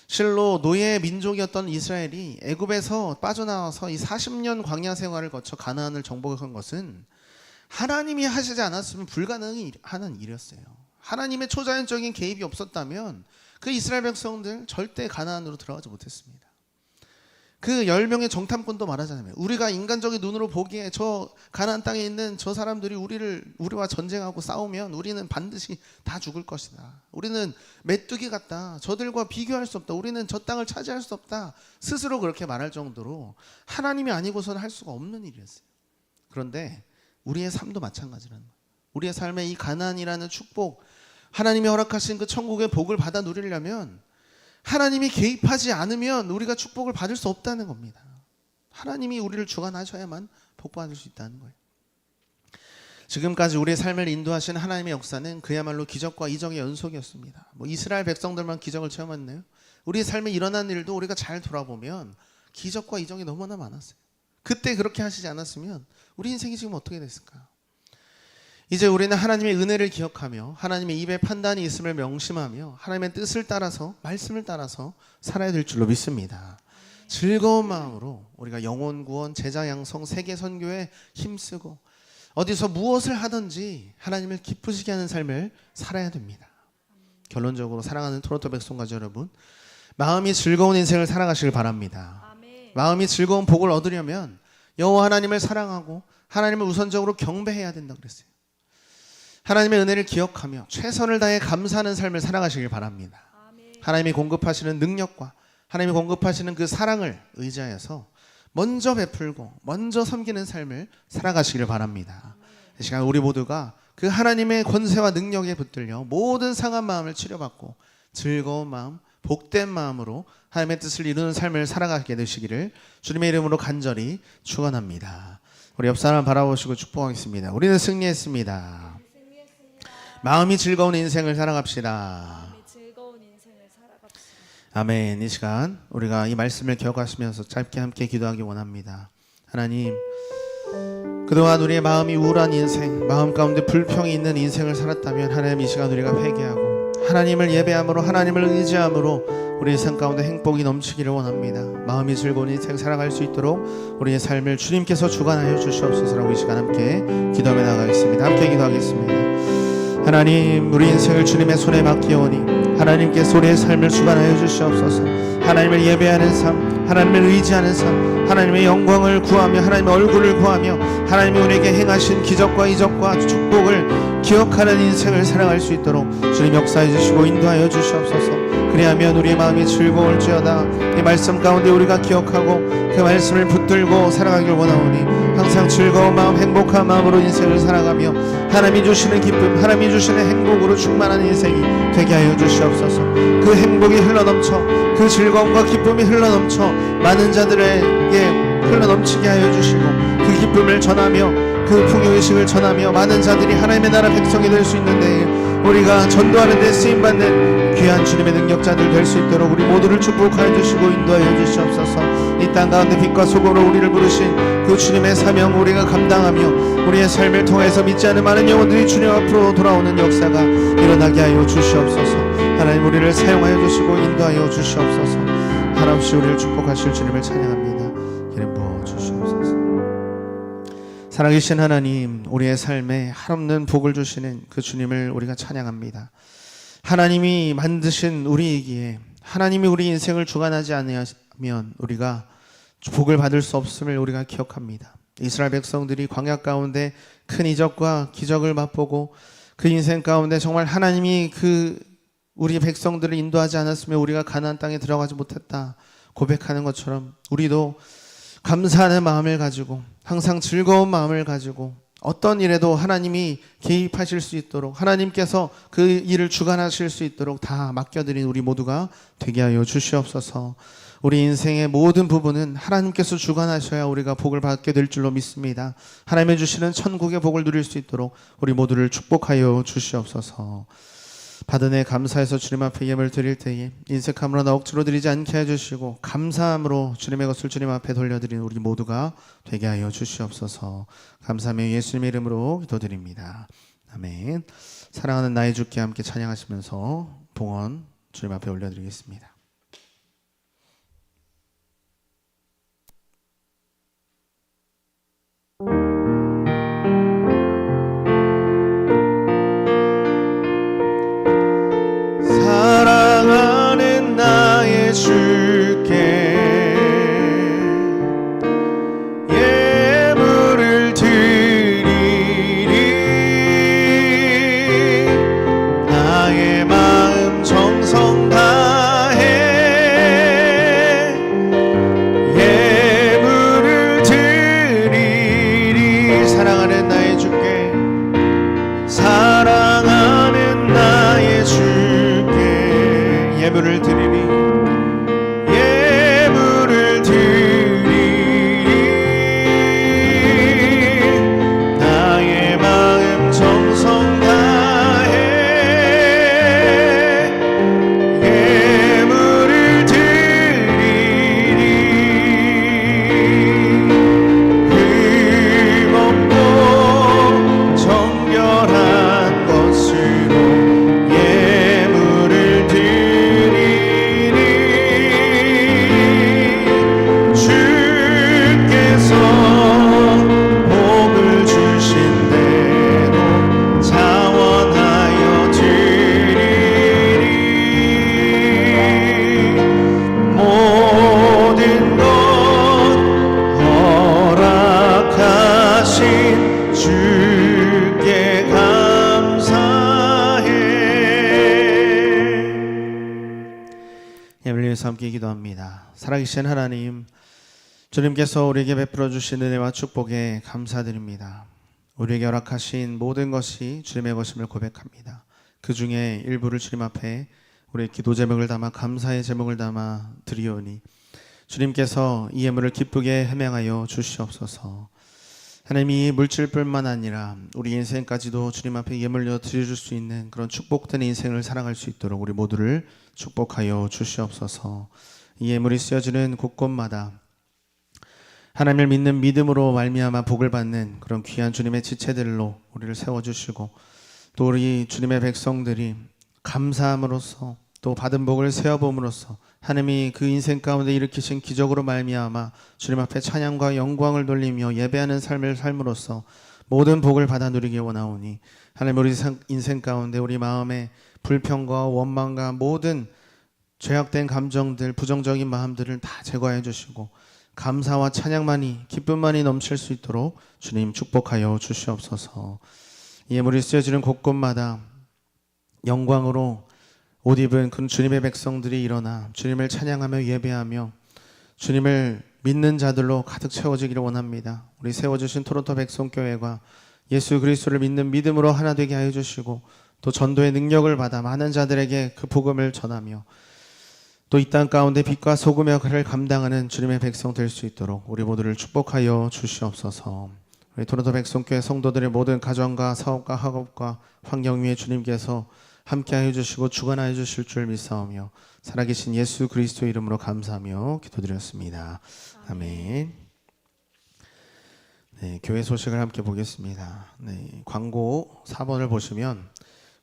실로 노예 민족이었던 이스라엘이 애굽에서 빠져나와서 이 40년 광야 생활을 거쳐 가나안을 정복한 것은 하나님이 하시지 않았으면 불가능한 일이었어요. 하나님의 초자연적인 개입이 없었다면 그 이스라엘 백성들 절대 가나안으로 들어가지 못했습니다. 그 10명의 정탐꾼도 말하잖아요. 우리가 인간적인 눈으로 보기에 저 가나안 땅에 있는 저 사람들이 우리와 전쟁하고 싸우면 우리는 반드시 다 죽을 것이다. 우리는 메뚜기 같다. 저들과 비교할 수 없다. 우리는 저 땅을 차지할 수 없다. 스스로 그렇게 말할 정도로 하나님이 아니고서는 할 수가 없는 일이었어요. 그런데 우리의 삶도 마찬가지라는 거예요. 우리의 삶에 이 가나안이라는 축복, 하나님이 허락하신 그 천국의 복을 받아 누리려면 하나님이 개입하지 않으면 우리가 축복을 받을 수 없다는 겁니다. 하나님이 우리를 주관하셔야만 복받을 수 있다는 거예요. 지금까지 우리의 삶을 인도하신 하나님의 역사는 그야말로 기적과 이적의 연속이었습니다. 이스라엘 백성들만 기적을 체험했나요? 우리의 삶에 일어난 일도 우리가 잘 돌아보면 기적과 이적이 너무나 많았어요. 그때 그렇게 하시지 않았으면 우리 인생이 지금 어떻게 됐을까? 이제 우리는 하나님의 은혜를 기억하며 하나님의 입에 판단이 있음을 명심하며 하나님의 뜻을 따라서, 말씀을 따라서 살아야 될 줄로 믿습니다. 즐거운 마음으로 우리가 영혼 구원, 제자 양성, 세계 선교에 힘쓰고 어디서 무엇을 하든지 하나님을 기쁘시게 하는 삶을 살아야 됩니다. 결론적으로 사랑하는 토론토 백성가족 여러분, 마음이 즐거운 인생을 살아가시길 바랍니다. 아멘. 마음이 즐거운 복을 얻으려면 여호와 하나님을 사랑하고 하나님을 우선적으로 경배해야 된다고 그랬어요. 하나님의 은혜를 기억하며 최선을 다해 감사하는 삶을 살아가시길 바랍니다. 아멘. 하나님이 공급하시는 능력과 하나님이 공급하시는 그 사랑을 의지하여서 먼저 베풀고 먼저 섬기는 삶을 살아가시길 바랍니다. 이 시간 우리 모두가 그 하나님의 권세와 능력에 붙들려 모든 상한 마음을 치료받고 즐거운 마음, 복된 마음으로 하나님의 뜻을 이루는 삶을 살아가게 되시기를 주님의 이름으로 간절히 축원합니다. 우리 옆 사람 바라보시고 축복하겠습니다. 우리는 승리했습니다. 마음이 즐거운 인생을 살아갑시다. 즐거운 인생을 살아갑시다. 아멘. 이 시간 우리가 이 말씀을 기억하시면서 짧게 함께 기도하기 원합니다. 하나님, 그동안 우리의 마음이 우울한 인생, 마음 가운데 불평이 있는 인생을 살았다면 하나님 이 시간 우리가 회개하고 하나님을 예배함으로, 하나님을 의지함으로 우리의 삶 가운데 행복이 넘치기를 원합니다. 마음이 즐거운 인생 살아갈 수 있도록 우리의 삶을 주님께서 주관하여 주시옵소서라고 이 시간 함께 기도하며 나가겠습니다. 함께 기도하겠습니다. 하나님, 우리 인생을 주님의 손에 맡기오니 하나님께서 우리의 삶을 주관하여 주시옵소서. 하나님을 예배하는 삶, 하나님을 의지하는 삶, 하나님의 영광을 구하며 하나님의 얼굴을 구하며 하나님이 우리에게 행하신 기적과 이적과 축복을 기억하는 인생을 살아갈 수 있도록 주님 역사해 주시고 인도하여 주시옵소서. 그리하면 우리의 마음이 즐거울지어다. 이 말씀 가운데 우리가 기억하고 그 말씀을 붙들고 살아가길 원하오니 항상 즐거운 마음, 행복한 마음으로 인생을 살아가며 하나님이 주시는 기쁨, 하나님이 주시는 행복으로 충만한 인생이 되게 하여 주시옵소서. 그 행복이 흘러넘쳐, 그 즐거움과 기쁨이 흘러넘쳐 많은 자들에게 흘러넘치게 하여 주시고 그 기쁨을 전하며 그 풍요의식을 전하며 많은 자들이 하나님의 나라 백성이 될 수 있는데 우리가 전도하는 데 쓰임받는 귀한 주님의 능력자들 될 수 있도록 우리 모두를 축복하여 주시고 인도하여 주시옵소서. 이 땅 가운데 빛과 소금으로 우리를 부르신 그 주님의 사명 우리가 감당하며 우리의 삶을 통해서 믿지 않는 많은 영혼들이 주님 앞으로 돌아오는 역사가 일어나게 하여 주시옵소서. 하나님 우리를 사용하여 주시고 인도하여 주시옵소서. 한없이 우리를 축복하실 주님을 찬양합니다. 기름 부어 주시옵소서. 살아계신 하나님, 우리의 삶에 한없는 복을 주시는 그 주님을 우리가 찬양합니다. 하나님이 만드신 우리이기에 하나님이 우리 인생을 주관하지 않으면 우리가 복을 받을 수 없음을 우리가 기억합니다. 이스라엘 백성들이 광야 가운데 큰 이적과 기적을 맛보고 그 인생 가운데 정말 하나님이 그 우리 백성들을 인도하지 않았으면 우리가 가나안 땅에 들어가지 못했다 고백하는 것처럼 우리도 감사하는 마음을 가지고 항상 즐거운 마음을 가지고 어떤 일에도 하나님이 개입하실 수 있도록 하나님께서 그 일을 주관하실 수 있도록 다 맡겨드린 우리 모두가 되게 하여 주시옵소서. 우리 인생의 모든 부분은 하나님께서 주관하셔야 우리가 복을 받게 될 줄로 믿습니다. 하나님의 주시는 천국의 복을 누릴 수 있도록 우리 모두를 축복하여 주시옵소서. 받은 애 감사해서 주님 앞에 예물 드릴 때에 인색함으로나 억지로 드리지 않게 해주시고 감사함으로 주님의 것을 주님 앞에 돌려드리는 우리 모두가 되게 하여 주시옵소서. 감사하며 예수님의 이름으로 기도드립니다. 아멘. 사랑하는 나의 주께 함께 찬양하시면서 봉헌 주님 앞에 올려드리겠습니다. 사랑하는 나의 주께 예물을 드리리. 나의 마음 정성 다해 예물을 드리리. 사랑하는 나의 주께 사랑하는 나의 주께 예물을 드리리. 예물을 드리리. 나의 마음 정성 다해 예물을 드리리. 흠없고 정결한 것으로 예물을 드리리. 주께서 복을 주신 대로 자원하여 드리리. 모든 것 허락하신 주께 감사해. 예배를 위해서 함께 기도합니다. 살아계신 하나님, 주님께서 우리에게 베풀어 주신 은혜와 축복에 감사드립니다. 우리에게 허락하신 모든 것이 주님의 것임을 고백합니다. 그 중에 일부를 주님 앞에 우리의 기도 제목을 담아 감사의 제목을 담아 드리오니 주님께서 이 예물을 기쁘게 헤명하여 주시옵소서. 하나님이 물질뿐만 아니라 우리 인생까지도 주님 앞에 예물로 드릴 수 있는 그런 축복된 인생을 살아갈 수 있도록 우리 모두를 축복하여 주시옵소서. 이 예물이 쓰여지는 곳곳마다 하나님을 믿는 믿음으로 말미암아 복을 받는 그런 귀한 주님의 지체들로 우리를 세워주시고 또 우리 주님의 백성들이 감사함으로써 또 받은 복을 세어봄으로써 하나님이 그 인생 가운데 일으키신 기적으로 말미암아 주님 앞에 찬양과 영광을 돌리며 예배하는 삶을 삶으로써 모든 복을 받아 누리기 원하오니 하나님 우리 인생 가운데 우리 마음의 불평과 원망과 모든 죄악된 감정들 부정적인 마음들을 다 제거해 주시고 감사와 찬양만이 기쁨만이 넘칠 수 있도록 주님 축복하여 주시옵소서. 예물이 쓰여지는 곳곳마다 영광으로 옷 입은 그 주님의 백성들이 일어나 주님을 찬양하며 예배하며 주님을 믿는 자들로 가득 채워지기를 원합니다. 우리 세워주신 토론토 백성교회가 예수 그리스도를 믿는 믿음으로 하나 되게 하여 주시고 또 전도의 능력을 받아 많은 자들에게 그 복음을 전하며 또 이 땅 가운데 빛과 소금의 역할을 감당하는 주님의 백성 될 수 있도록 우리 모두를 축복하여 주시옵소서. 우리 토론토 백성교회 성도들의 모든 가정과 사업과 학업과 환경 위에 주님께서 함께하여 주시고 주관하여 주실 줄 믿사오며 살아계신 예수 그리스도 이름으로 감사하며 기도드렸습니다. 아멘. 네, 교회 소식을 함께 보겠습니다. 네, 광고 4번을 보시면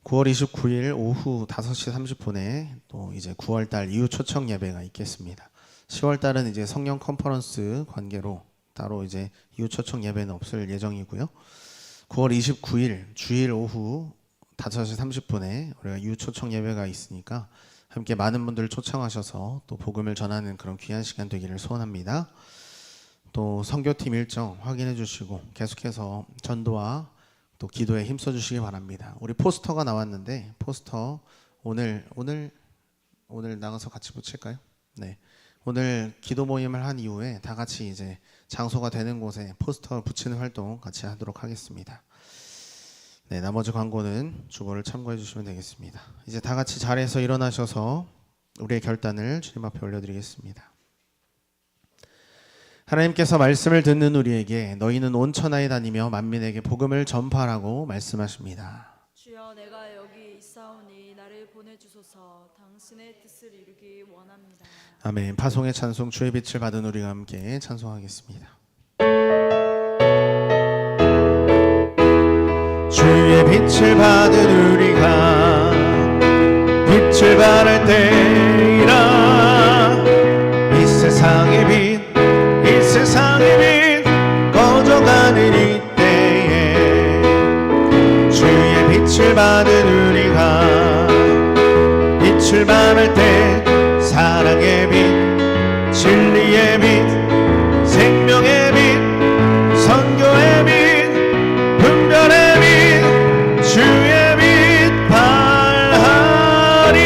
9월 29일 오후 5시 30분에 또 이제 9월달 이후 초청 예배가 있겠습니다. 10월달은 이제 성령 컨퍼런스 관계로 따로 이제 이후 초청 예배는 없을 예정이고요. 9월 29일 주일 오후 5시 30분에 우리가 이후 초청 예배가 있으니까 함께 많은 분들 초청하셔서 또 복음을 전하는 그런 귀한 시간 되기를 소원합니다. 또 선교팀 일정 확인해 주시고 계속해서 전도와 또 기도에 힘써 주시기 바랍니다. 우리 포스터가 나왔는데 포스터 오늘 나가서 같이 붙일까요? 네. 오늘 기도 모임을 한 이후에 다 같이 이제 장소가 되는 곳에 포스터 붙이는 활동 같이 하도록 하겠습니다. 네, 나머지 광고는 주보를 참고해 주시면 되겠습니다. 이제 다 같이 자리에서 일어나셔서 우리의 결단을 주님 앞에 올려드리겠습니다. 하나님께서 말씀을 듣는 우리에게 너희는 온 천하에 다니며 만민에게 복음을 전파하라고 말씀하십니다. 주여, 내가 여기 있사오니 나를 보내주소서. 당신의 뜻을 이루기 원합니다. 아멘. 파송의 찬송 주의 빛을 받은 우리가 함께 찬송하겠습니다. 주의 빛을 받은 우리가 빛을 발할 때이라. 이 세상의 빛 꺼져가는 이때에 주의 빛을 받은 우리가 빛을 발할 때 사랑의 빛, 진리의 빛, 생명의 빛, 선교의 빛, 분별의 빛, 주의 빛 발하리.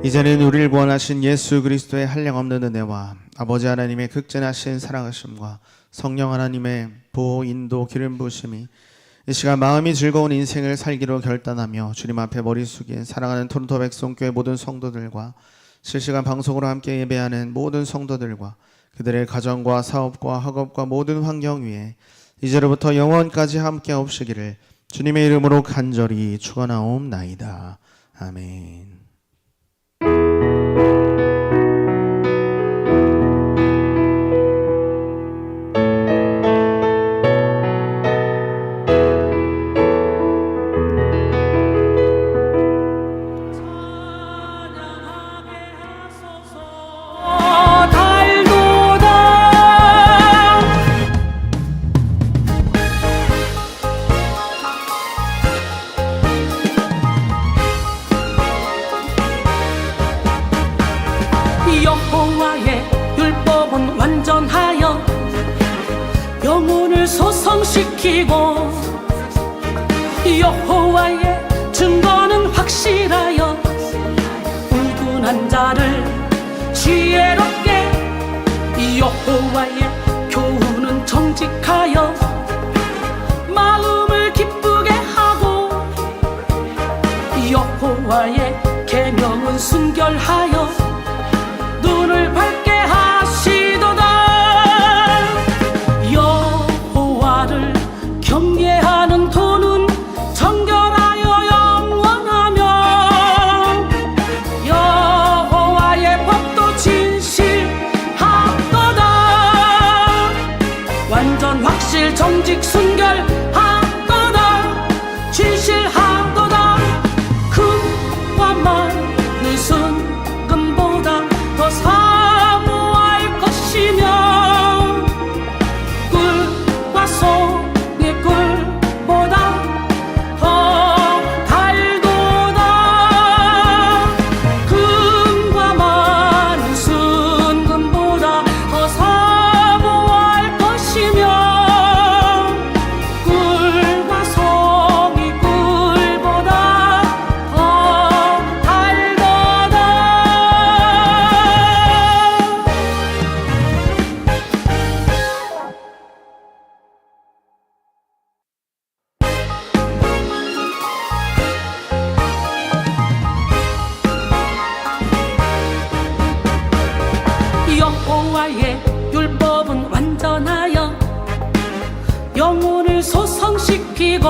이제는 우리를 구원하신 예수 그리스도의 한량없는 은혜와 아버지 하나님의 극진하신 사랑하심과 성령 하나님의 보호, 인도, 기름 부으심이 이 시간 마음이 즐거운 인생을 살기로 결단하며 주님 앞에 머리 숙인 사랑하는 토론토 백성교회 모든 성도들과 실시간 방송으로 함께 예배하는 모든 성도들과 그들의 가정과 사업과 학업과 모든 환경 위에 이제로부터 영원까지 함께 없으기를 주님의 이름으로 간절히 축원하옵나이다. 아멘. 여호와의 율법은 완전하여 영혼을 소성시키고 여호와의 증거는 확실하여 우둔한 자를 지혜롭게 여호와의 교훈은 정직하여 마음을 기쁘게 하고 여호와의 계명은 순결하여 눈을 밝게 하시도다. 여호와를 경외하는 도는 정결하여 영원하며 여호와의 법도 진실하도다. 완전 확실 정직 순결하도다. 진실하도다. 금과 마늘 순금보다 더 사모할 것이며 꿀과 송의 꿀보다 더 달도다. 금과 마늘 순금보다 영혼을 소성시키고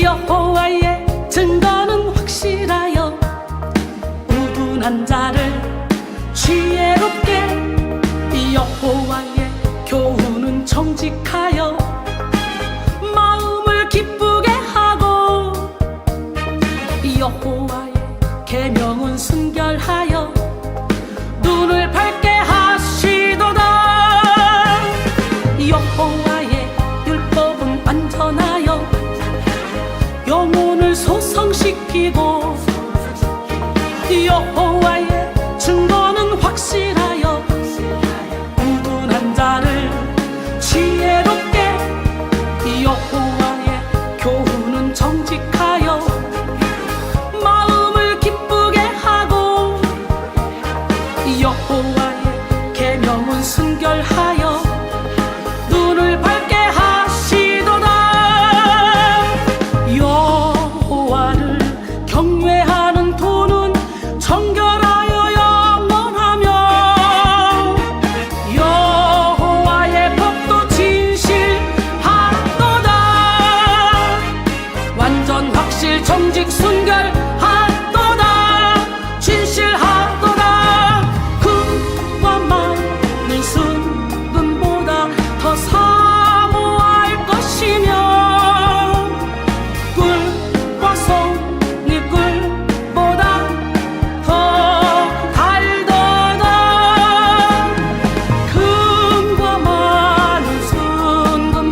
여호와의 증거는 확실하여 우둔한 자를 지혜롭게 여호와의 교훈은 정직하여 마음을 기쁘게 하고 여호와의 계명은 순결하여